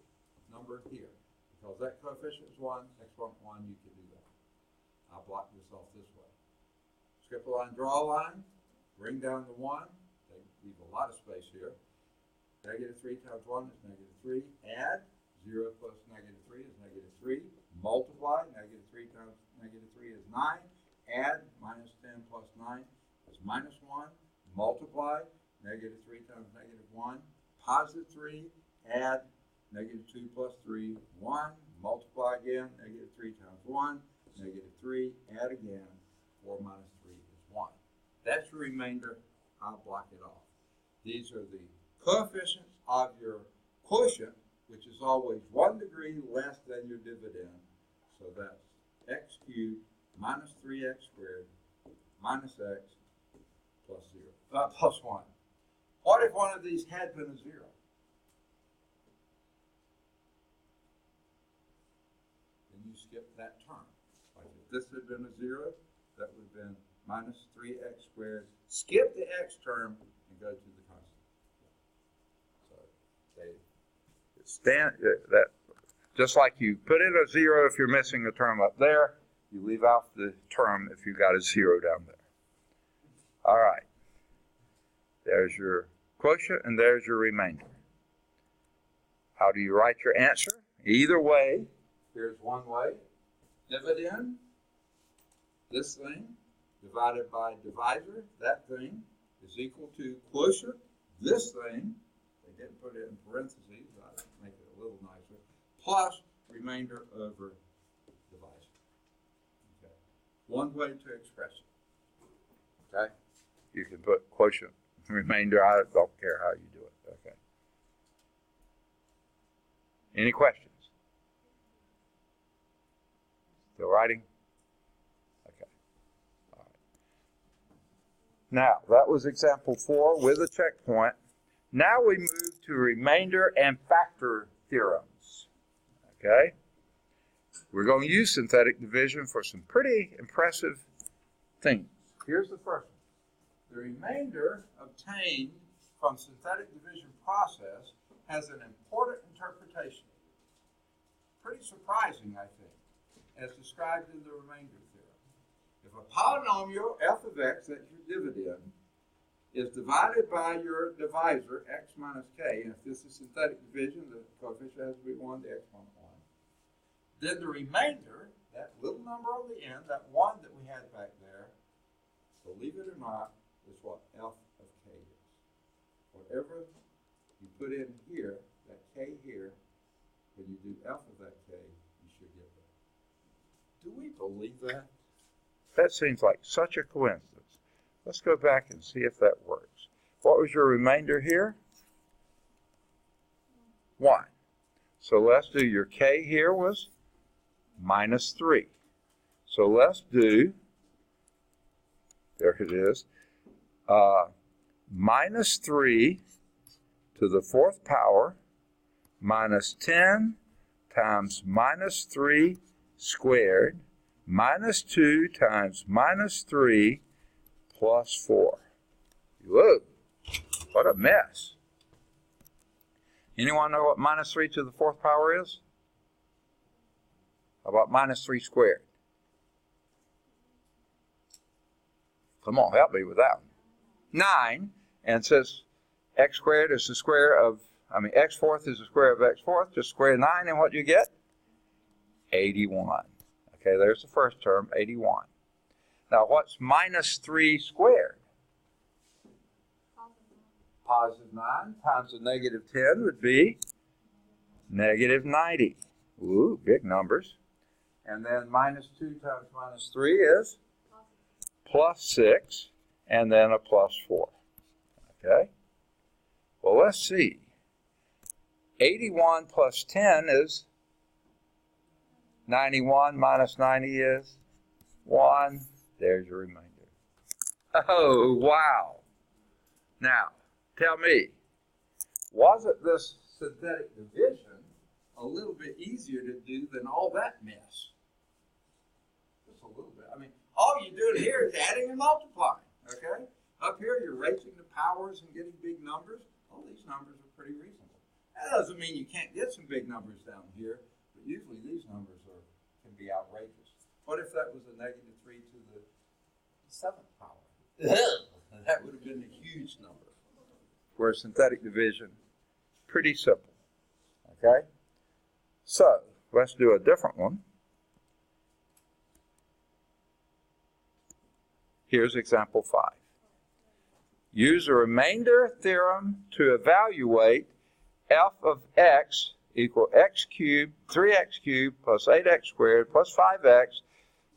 number here. Because that coefficient is 1, exponent 1, you can do that. I'll block this off this way. Skip a line, draw a line, bring down the 1. They leave a lot of space here. Negative 3 times 1 is negative 3. Add, 0 plus negative 3 is negative 3. Multiply, negative 3 times negative 3 is 9. add minus 10 plus 9 is minus 1, multiply, negative 3 times negative 1, positive 3, add, negative 2 plus 3, 1, multiply again, negative 3 times 1, negative 3, add again, 4 minus 3 is 1. That's your remainder. I'll block it off. These are the coefficients of your quotient, which is always 1 degree less than your dividend. So that's x cubed minus 3x squared minus x plus 0, plus 1. What if one of these had been a 0? Then you skip that term. Like if this had been a 0, that would have been minus 3x squared. Skip the x term and go to the constant. So they stand that just like you put in a 0 if you're missing a term up there, you leave out the term if you got a 0 down there. All right. There's your quotient and there's your remainder. How do you write your answer? Either way, here's one way. Dividend, this thing, divided by divisor, that thing, is equal to quotient, this thing, they didn't put it in parentheses, I'll make it a little nicer, plus remainder over divisor. Okay. One way to express it. Okay? You can put quotient, remainder, I don't care how you do it. Okay. Any questions? Still writing? Okay. All right. Now, that was example 4 with a checkpoint. Now we move to remainder and factor theorems. Okay? We're going to use synthetic division for some pretty impressive things. Here's the first one. The remainder obtained from synthetic division process has an important interpretation. Pretty surprising, I think, as described in the remainder theorem. If a polynomial f of x, that's your dividend, is divided by your divisor, x minus k, and if this is synthetic division, the coefficient has to be 1, the exponent 1, then the remainder, that little number on the end, that 1 that we had back there, believe it or not, is what f of k is. Whatever you put in here, that k here, when you do f of that k, you should get that. Do we believe that? That seems like such a coincidence. Let's go back and see if that works. What was your remainder here? 1. So let's do your k here was minus 3. So let's do, there it is, minus 3 to the 4th power minus 10 times minus 3 squared minus 2 times minus 3 plus 4. Whoa, what a mess. Anyone know what minus 3 to the 4th power is? How about minus 3 squared? Come on, help me with that one. 9, and since x squared is the square of, x fourth is the square of x fourth, just square 9, and what do you get? 81. Okay, there's the first term, 81. Now, what's minus 3 squared? Positive 9 times the negative 10 would be negative 90. Ooh, big numbers. And then minus 2 times minus 3 is plus 6, and then a plus 4. Okay? Well, let's see. 81 plus 10 is 91 minus 90 is 1. There's your remainder. Oh, wow. Now, tell me, wasn't this synthetic division a little bit easier to do than all that mess? Just a little bit. All you're doing here is adding and multiplying, okay? Up here, you're raising the powers and getting big numbers. All these numbers are pretty reasonable. That doesn't mean you can't get some big numbers down here, but usually these numbers can be outrageous. What if that was a negative 3 to the 7th power? That would have been a huge number. Where synthetic division, pretty simple. Okay? So, let's do a different one. Here's example 5. Use the remainder theorem to evaluate f of x equal x cubed, 3x cubed plus 8x squared plus 5x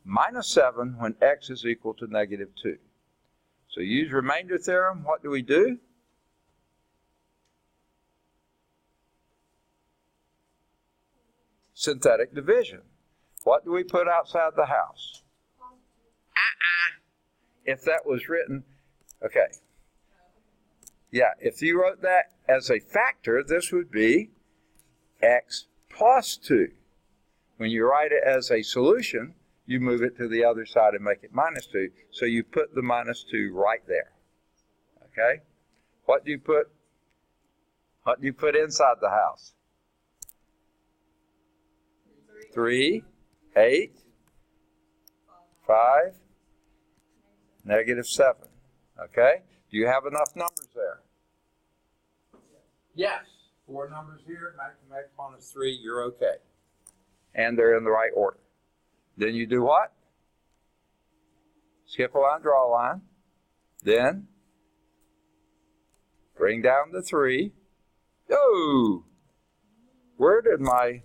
minus 7 when x is equal to negative 2. So use remainder theorem. What do we do? Synthetic division. What do we put outside the house? If that was written, okay. Yeah, if you wrote that as a factor, this would be x plus 2. When you write it as a solution, you move it to the other side and make it minus 2. So you put the minus 2 right there. Okay? What do you put inside the house? 3, 8, 5, negative 7. Okay? Do you have enough numbers there? Yes. 4 numbers here, maximum exponent is 3, you're okay. And they're in the right order. Then you do what? Skip a line, draw a line. Then bring down the 3. Oh! Where did my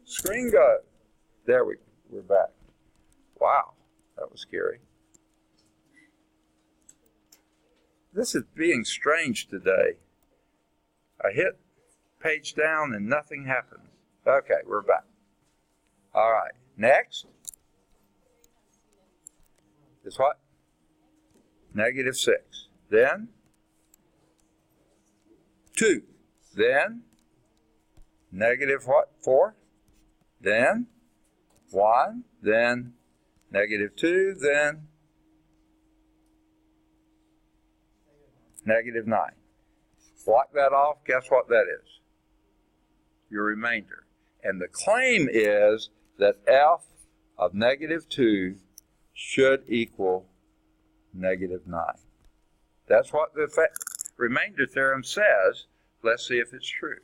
screen go? There we're back. Wow, that was scary. This is being strange today. I hit page down and nothing happens. Okay, we're back. All right, next is what? Negative 6. Then 2. Then negative what? 4. Then 1. Then negative 2. Then negative 9. Block that off. Guess what that is? Your remainder. And the claim is that f of negative 2 should equal negative 9. That's what the remainder theorem says. Let's see if it's true.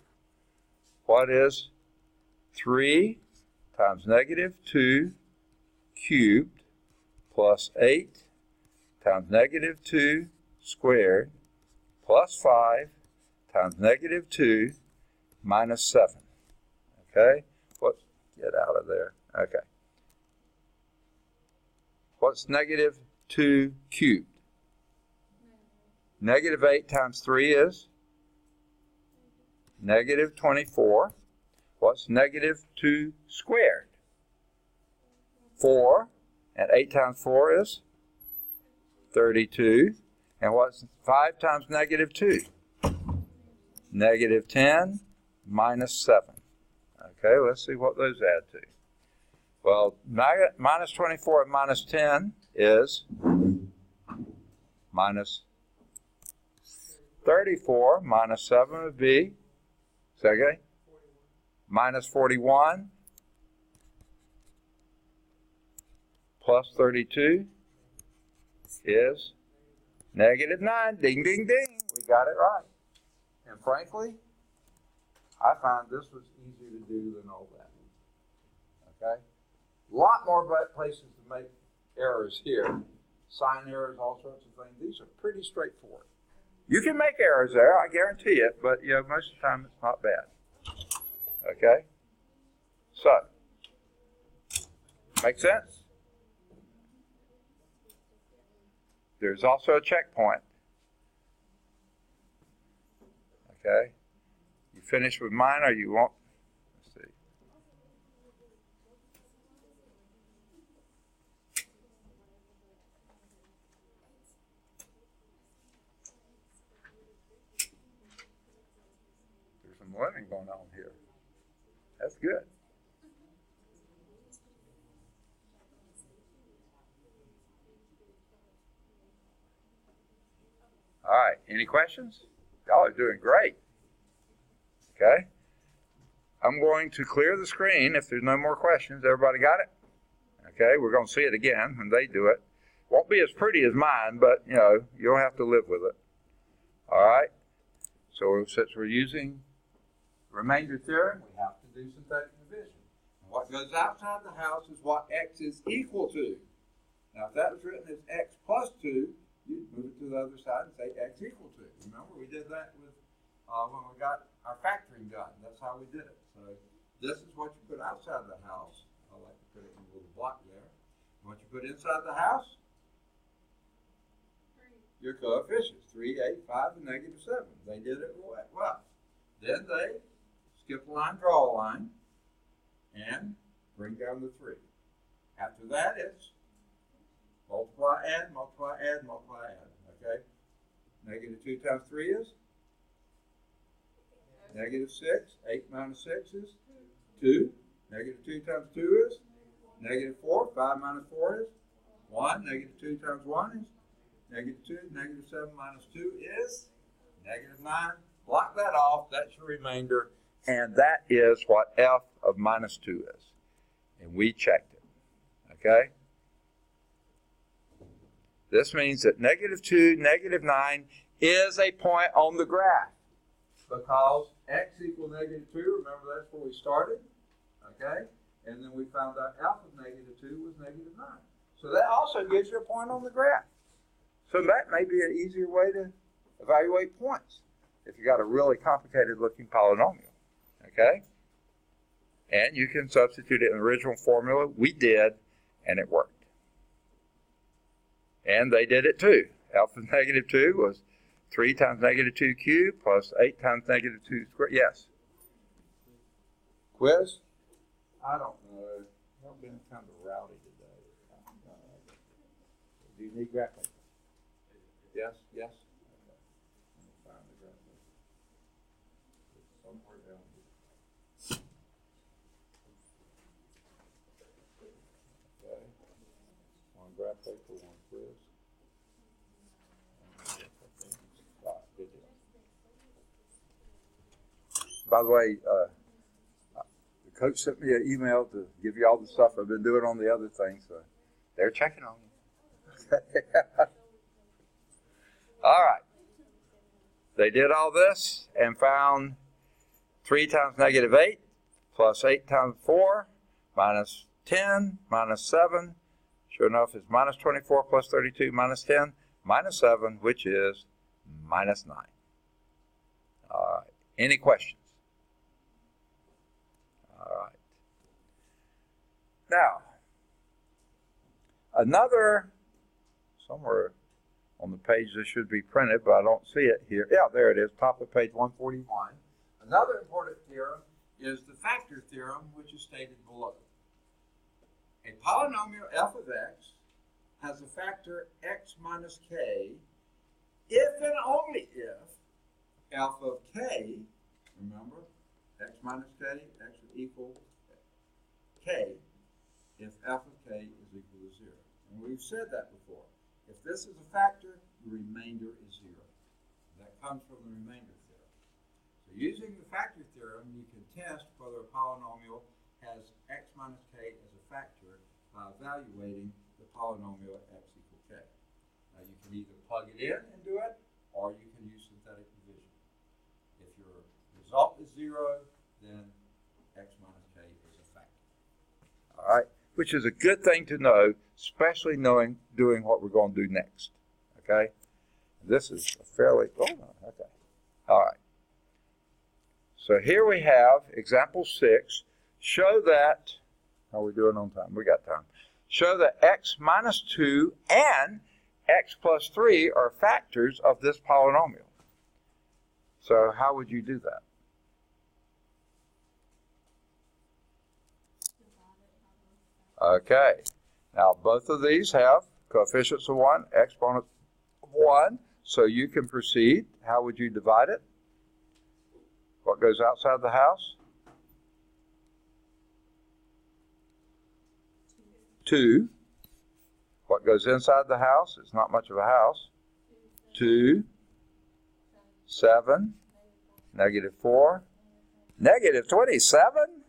What is 3 times negative 2 cubed plus 8 times negative 2 squared plus 5 times negative 2 minus 7. Okay? Get out of there. Okay. What's negative 2 cubed? Negative 8 times 3 is? Negative 24. What's negative 2 squared? 4. And 8 times 4 is? 32. And what's 5 times negative 2? Negative 10 minus 7. Okay, let's see what those add to. Well, minus 24 and minus 10 is minus 34. Minus 7 would be, okay, minus 41 plus 32 is negative 9. Ding, ding, ding. We got it right. And frankly, I find this was easier to do than all that. Okay? A lot more places to make errors here. Sign errors, all sorts of things. These are pretty straightforward. You can make errors there, I guarantee it, but most of the time it's not bad. Okay? So, make sense? There's also a checkpoint. Okay? You finish with mine or you won't? Let's see. There's some learning going on here. That's good. All right, any questions? Y'all are doing great. Okay? I'm going to clear the screen if there's no more questions. Everybody got it? Okay, we're going to see it again when they do it. Won't be as pretty as mine, but, you'll have to live with it. All right? So since we're using remainder theorem, we have to do synthetic division. What goes outside the house is what x is equal to. Now, if that was written as x plus 2, you'd move it to the other side and say x equal 2. Remember, we did that with when we got our factoring done. That's how we did it. So this is what you put outside the house. I like to put it in a little block there. What you put inside the house? Your coefficients, 3, 8, 5, and negative 7. They did it well. Then they skip a line, draw a line, and bring down the 3. After that, it's multiply, add, multiply, add, multiply, add. Okay? Negative 2 times 3 is? Negative 6. 8 minus 6 is? 2. Negative 2 times 2 is? Negative 4. 5 minus 4 is? 1. Negative 2 times 1 is? Negative 2. Negative 7 minus 2 is? Negative 9. Block that off. That's your remainder. And that is what f of minus 2 is. And we checked it. Okay? This means that negative 2, negative 9 is a point on the graph. Because x equals negative 2, remember that's where we started. Okay? And then we found out f of negative 2 was negative 9. So that also gives you a point on the graph. So that may be an easier way to evaluate points if you got a really complicated looking polynomial. Okay? And you can substitute it in the original formula. We did, and it worked. And they did it too. F of negative 2 was 3 times negative 2 cubed plus 8 times negative 2 squared. Yes? Quiz? I don't know. I've been kind of rowdy today. Do you need graph paper? Yes? Yes? Okay. Let me find the graph paper. It's somewhere down here. Okay. One graph paper, one quiz. By the way, the coach sent me an email to give you all the stuff I've been doing on the other things, so they're checking on you. All right. They did all this and found 3 times negative 8 plus 8 times 4 minus 10 minus 7. Sure enough, it's minus 24 plus 32 minus 10 minus 7, which is minus 9. All right. Any questions? All right. Now, another, somewhere on the page this should be printed, but I don't see it here. Yeah, there it is, top of page 141. Another important theorem is the factor theorem, which is stated below. A polynomial f of x has a factor x minus k if and only if f of k, remember, x minus k, x would equal k, if f of k is equal to 0. And we've said that before. If this is a factor, the remainder is 0. That comes from the remainder theorem. So using the factor theorem, you can test whether a polynomial has x minus k as a factor by evaluating the polynomial at x equal k. Now you can either plug it in and do it, or you can use synthetic division. If your result is 0, then x minus k is a factor. All right, which is a good thing to know, especially doing what we're going to do next. Okay, this is a fairly, okay. All right. So here we have example 6. Show that, how are we doing on time? We got time. Show that x minus 2 and x plus 3 are factors of this polynomial. So how would you do that? Okay. Now both of these have coefficients of 1, exponent of 1. So you can proceed. How would you divide it? What goes outside the house? 2. What goes inside the house? It's not much of a house. 2. 7. Negative 4. Negative 27.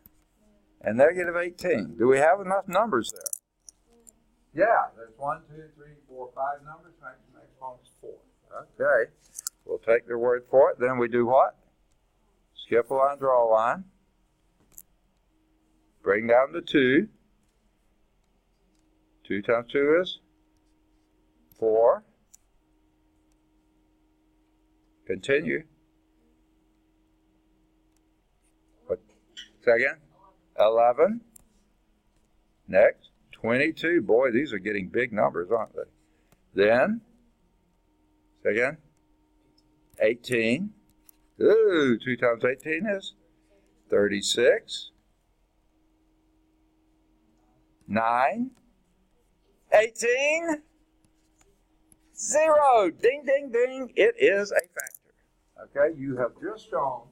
And negative 18. Do we have enough numbers there? Yeah, there's 1, 2, 3, 4, 5 numbers. Maximum exponent is 4. Okay. We'll take their word for it. Then we do what? Skip a line, draw a line. Bring down to 2. 2 times 2 is 4. Continue. What? Say again? 11. Next. 22. Boy, these are getting big numbers, aren't they? Then, say again? 18. Ooh, 2 times 18 is 36. 9. 18. 0. Ding, ding, ding. It is a factor. Okay, you have just shown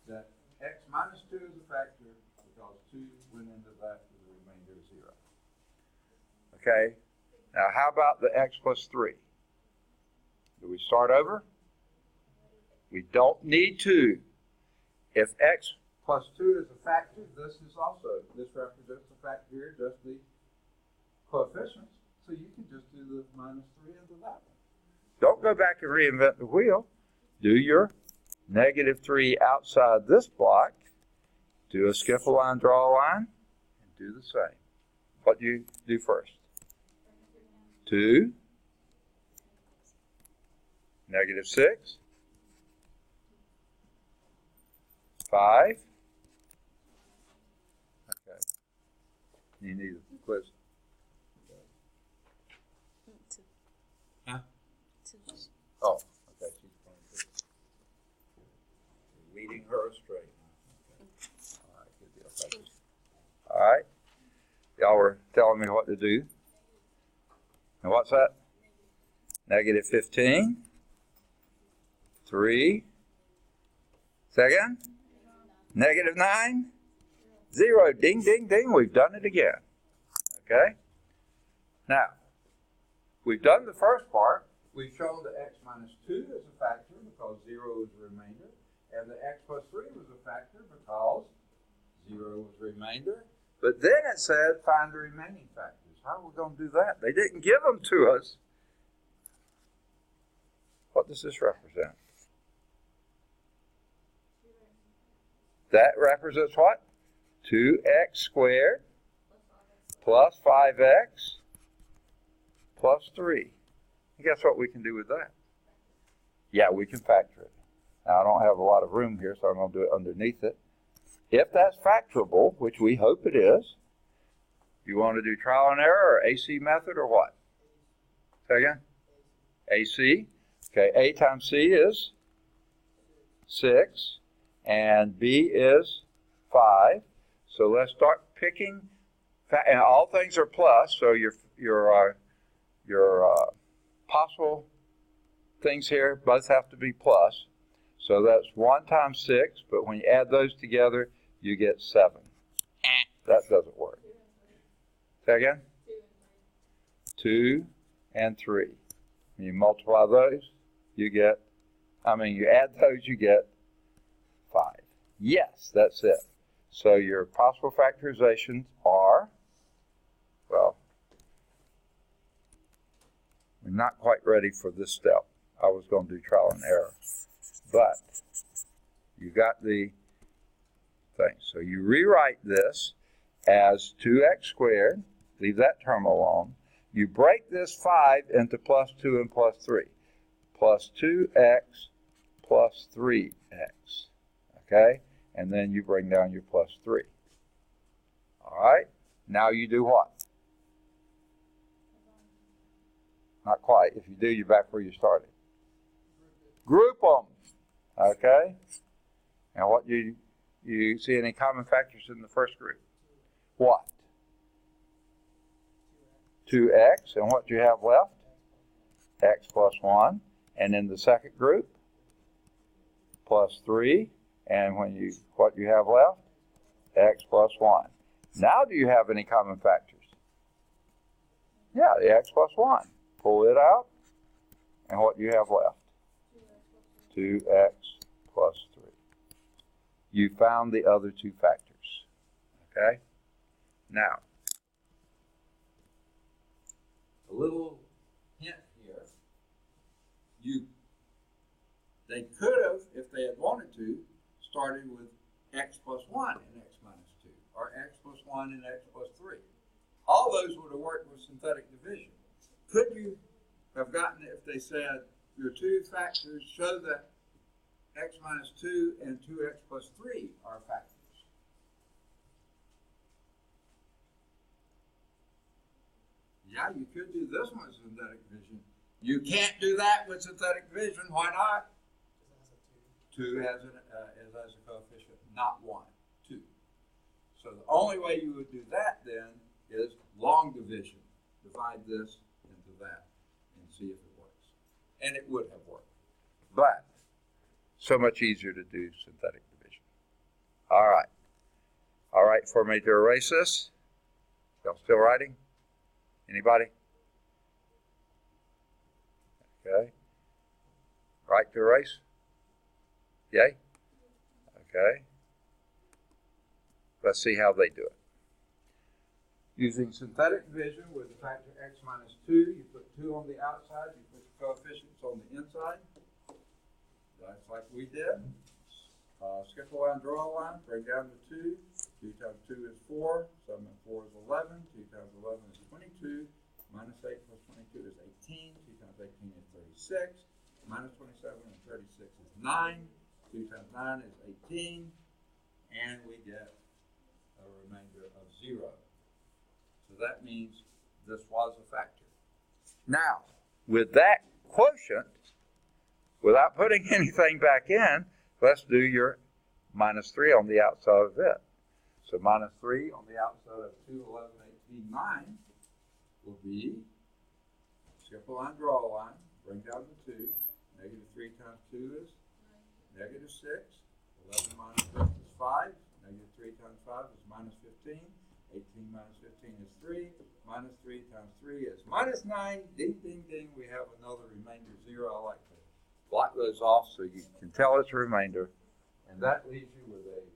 that x minus 2 is a factor because 2 went into that with the remainder of 0. Okay, now how about the x plus 3? Do we start over? We don't need to. If x plus 2 is a factor, this represents a factor here, just the coefficients. So you can just do the minus 3 into that one. Don't go back and reinvent the wheel. Do your negative 3 outside this block. Do a skip a line, draw a line, and do the same. What do you do first? 2, negative 6, 5. Okay. You need a quiz. Huh? Oh, okay. She's leading her astray. Okay. All right, good deal. Thank you. All right. Y'all were telling me what to do. And what's that? Negative 15. 3. Second. Negative 9. 0. Ding, ding, ding. We've done it again. Okay? Now, we've done the first part. We've shown that x minus 2 is a factor because 0 is a remainder. And the x plus 3 was a factor because 0 was a remainder. But then it said find the remaining factors. How are we going to do that? They didn't give them to us. What does this represent? That represents what? 2x squared plus 5x plus 3. And guess what we can do with that? Yeah, we can factor it. Now, I don't have a lot of room here, so I'm going to do it underneath it. If that's factorable, which we hope it is, you want to do trial and error or AC method or what? Say again? AC. Okay, A times C is 6, and B is 5. So let's start picking, and all things are plus, so your possible things here both have to be plus. So that's 1 times 6, but when you add those together, you get 7. That doesn't work. Say again? 2 and 3. When you multiply those, you add those, you get 5. Yes, that's it. So your possible factorizations are, well, we're not quite ready for this step. I was going to do trial and error. But you got the thing. So you rewrite this as 2x squared. Leave that term alone. You break this 5 into plus 2 and plus 3. Plus 2x plus 3x. Okay? And then you bring down your plus 3. All right? Now you do what? Not quite. If you do, you're back where you started. Group them. Okay? And what you see any common factors in the first group? What? 2x. And what do you have left? X plus 1. And in the second group? Plus 3. And what do you have left? X plus 1. Now do you have any common factors? Yeah, the x plus 1. Pull it out. And what do you have left? 2x plus 3. You found the other two factors. Okay? Now, a little hint here. They could have, if they had wanted to, started with x plus 1 and x minus 2, or x plus 1 and x plus 3. All those would have worked with synthetic division. Could you have gotten it if they said your two factors show that x minus 2 and 2x plus 3 are factors. Yeah, you could do this one with synthetic division. You can't do that with synthetic division. Why not? 2 has a coefficient, not 1, 2. So the only way you would do that then is long division. Divide this into that and see if it works. And it would have worked. But so much easier to do synthetic division. All right. All right, for me to erase this. Y'all still writing? Anybody? Okay. Right to erase? Yay? Okay. Let's see how they do it. Using synthetic division with the factor x minus 2, you put 2 on the outside, you put the coefficients on the inside. That's like we did. Skip a line, draw a line, bring down to 2. 2 times 2 is 4. 7 and 4 is 11. 2 times 11 is 22. Minus 8 plus 22 is 18. 2 times 18 is 36. Minus 27 and 36 is 9. 2 times 9 is 18. And we get a remainder of 0. So that means this was a factor. Now, with that quotient, without putting anything back in, let's do your minus 3 on the outside of it. So minus 3 on the outside of 2, 11, 18, 9 will be, skip a line, draw a line, bring down to 2. Negative 3 times 2 is negative 6. 11 minus 6 is 5. Negative 3 times 5 is minus 15. 18 minus 15 is 3. Minus 3 times 3 is minus 9. Ding, ding, ding. We have another remainder 0. I like to block those off so you can tell it's a remainder. And that leaves you with a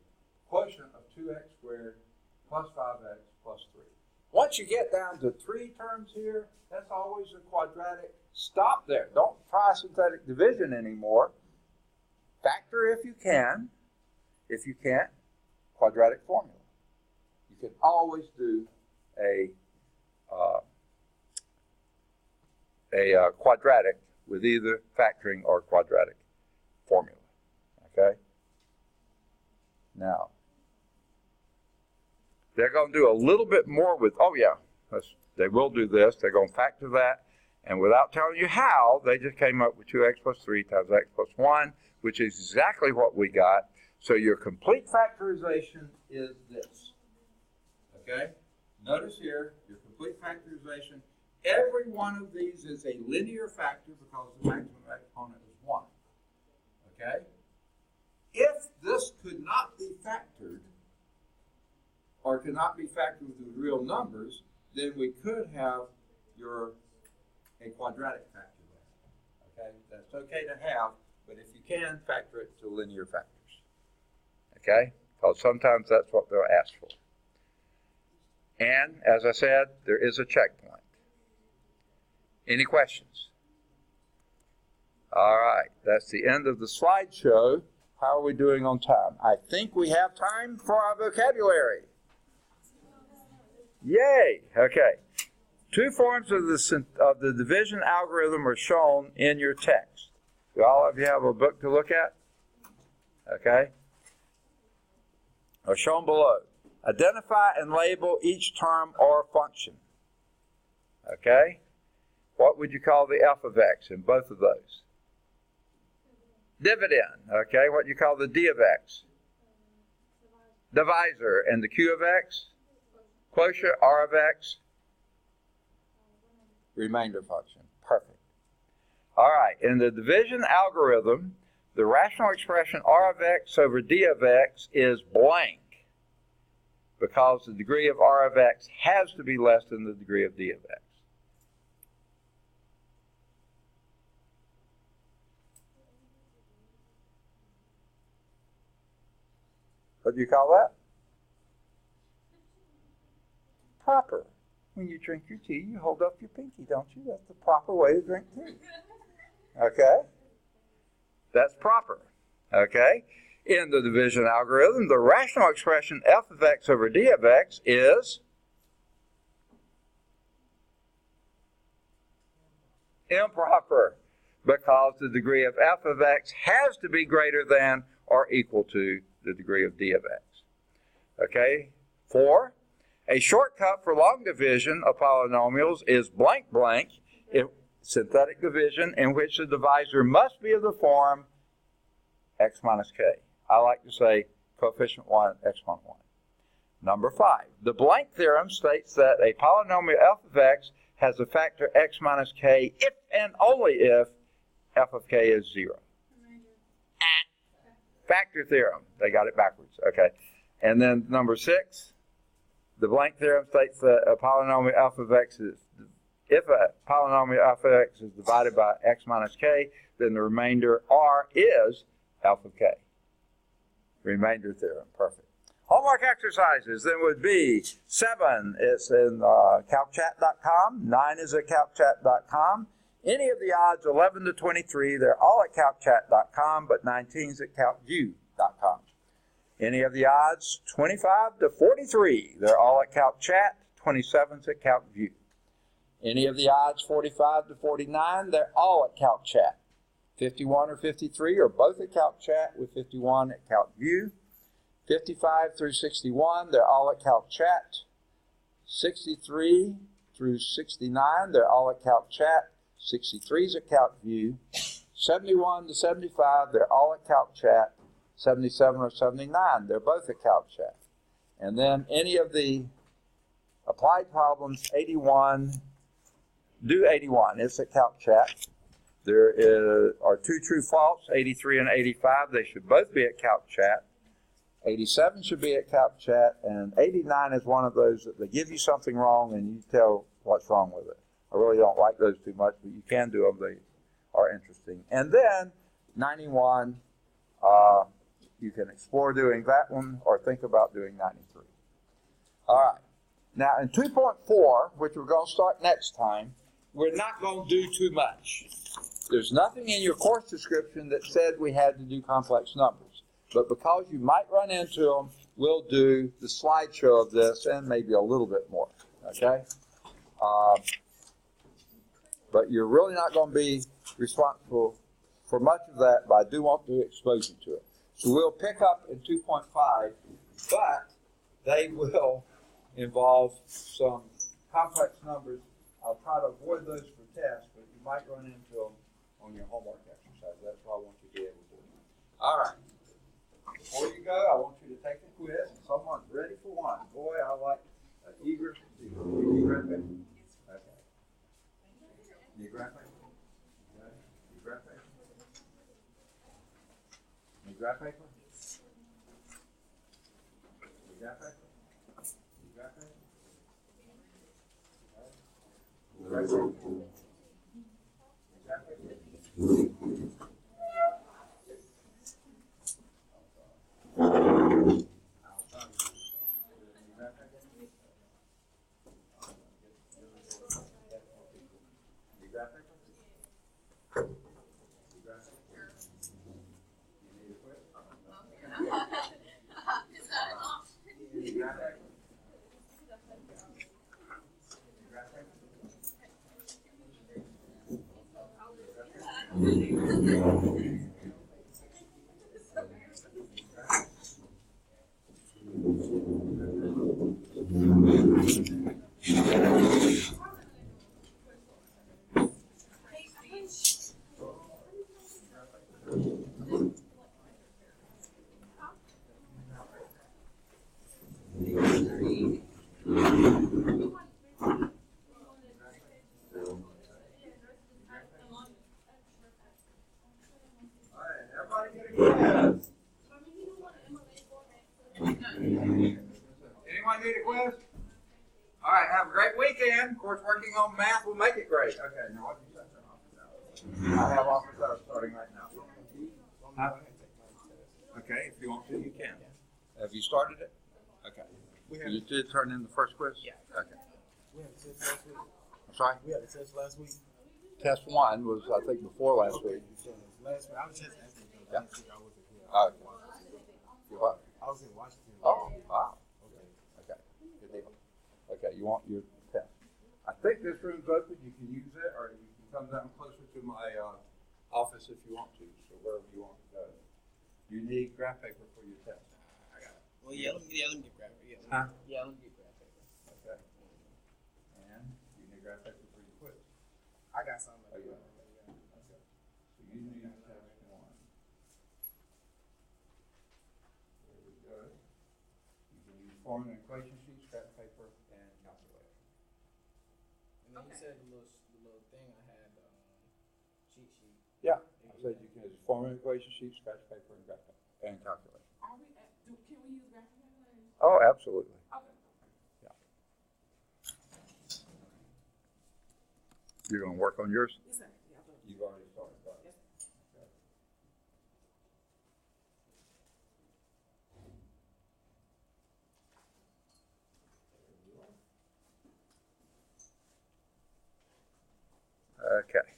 quotient of 2x squared plus 5x plus 3. Once you get down to 3 terms here, that's always a quadratic. Stop there. Don't try synthetic division anymore. Factor if you can. If you can't, quadratic formula. You can always do a quadratic with either factoring or quadratic formula. Okay? Now, they're going to do a little bit more with, they will do this. They're going to factor that. And without telling you how, they just came up with 2x plus 3 times x plus 1, which is exactly what we got. So your complete factorization is this. Okay? Notice here, your complete factorization, every one of these is a linear factor because the maximum exponent is 1. Okay? If this could not be factored, or could not be factored with real numbers, then we could have a quadratic factor there. Okay? That's okay to have, but if you can, factor it to linear factors. Okay? Because sometimes that's what they'll ask for. And, as I said, there is a checkpoint. Any questions? All right. That's the end of the slideshow. How are we doing on time? I think we have time for our vocabulary. Yay! Okay. 2 forms of the division algorithm are shown in your text. Do all of you have a book to look at? Okay. Are shown below. Identify and label each term or function. Okay? What would you call the f of x in both of those? Dividend. Okay, what do you call the d of x? Divisor. And the q of x? Quotient. R of x? Remainder function. Perfect. All right, in the division algorithm, the rational expression r of x over d of x is blank because the degree of r of x has to be less than the degree of d of x. What do you call that? Proper. When you drink your tea, you hold up your pinky, don't you? That's the proper way to drink tea. Okay? That's proper. Okay? In the division algorithm, the rational expression f of x over d of x is Improper, because the degree of f of x has to be greater than or equal to the degree of d of x. Okay? 4, a shortcut for long division of polynomials is blank blank, if synthetic division in which the divisor must be of the form x minus k. I like to say coefficient 1, exponent 1. Number 5, the blank theorem states that a polynomial f of x has a factor x minus k if and only if f of k is 0. Factor theorem. They got it backwards. Okay. And then number 6, the blank theorem states that a polynomial f of x is, if a polynomial f of x is divided by x minus k, then the remainder r is f of k. Remainder theorem. Perfect. Homework exercises then would be 7, it's in calcchat.com, 9 is at calcchat.com. Any of the odds 11 to 23, they're all at calcchat.com, but 19 is at calcview.com. Any of the odds 25 to 43, they're all at calcchat, 27 is at calcview. Any of the odds 45 to 49, they're all at calcchat. 51 or 53 are both at calcchat, with 51 at calcview. 55 through 61, they're all at calcchat. 63 through 69, they're all at calcchat. 63 is at calcview. 71 to 75, they're all at calcchat. 77 or 79, they're both at calcchat. And then any of the applied problems, 81, do 81, it's at calcchat. There are 2 true false, 83 and 85, they should both be at calcchat. 87 should be at calcchat, and 89 is one of those that they give you something wrong and you tell what's wrong with it. I really don't like those too much, but you can do them. They are interesting. And then 91, you can explore doing that one or think about doing 93. All right. Now in 2.4, which we're going to start next time, we're not going to do too much. There's nothing in your course description that said we had to do complex numbers. But because you might run into them, we'll do the slideshow of this and maybe a little bit more, okay? But you're really not going to be responsible for much of that, but I do want to expose you to it. So we'll pick up in 2.5, but they will involve some complex numbers. I'll try to avoid those for tests, but you might run into them on your homework exercise. That's what I want you to be able to do. All right. Before you go, I want you to take a quiz. Someone's ready for one. Boy, I like eager. You grab paper? Okay. You grab paper? Okay. You grab paper? You grab paper? You grab paper? You grab paper? You grab paper? You grab paper? Anyone need a quiz? All right, have a great weekend. Of course, working on math will make it great. Okay, now what do you say? I have office hours starting right now. Huh? Okay, if you want to, you can. Have you started it? Okay. You did turn in the first quiz? Yeah. Okay. We had a test last week. I'm sorry? We had a test last week. Test 1 was, I think, before last week. Last week, I was just asking. Yeah. Last week I wasn't here. You what? I was in Washington. Oh, wow. Okay. Good deal. Okay, you want your test. I think this room's open. You can use it, or you can come down closer to my office if you want to, so wherever you want to go. You need graph paper for your test. I got it. Well, yeah, let me get graph paper. Huh? Yeah, let me get graph paper. Okay. And you need graph paper for your quiz. I got some. Oh, yeah. Okay. So you need test one. There we go. You can use formula and equation sheets, graph paper, and calculator. And then you said the little thing I had, cheat sheet. Yeah. I said you can use formula and equation sheets, scratch paper, and graph paper, and calculator. Are we can we use graphic calculators? Oh, absolutely. Okay. You're going to work on yours? Yes, sir. Yeah, I'll do it. You've already started, right? Yes. Okay.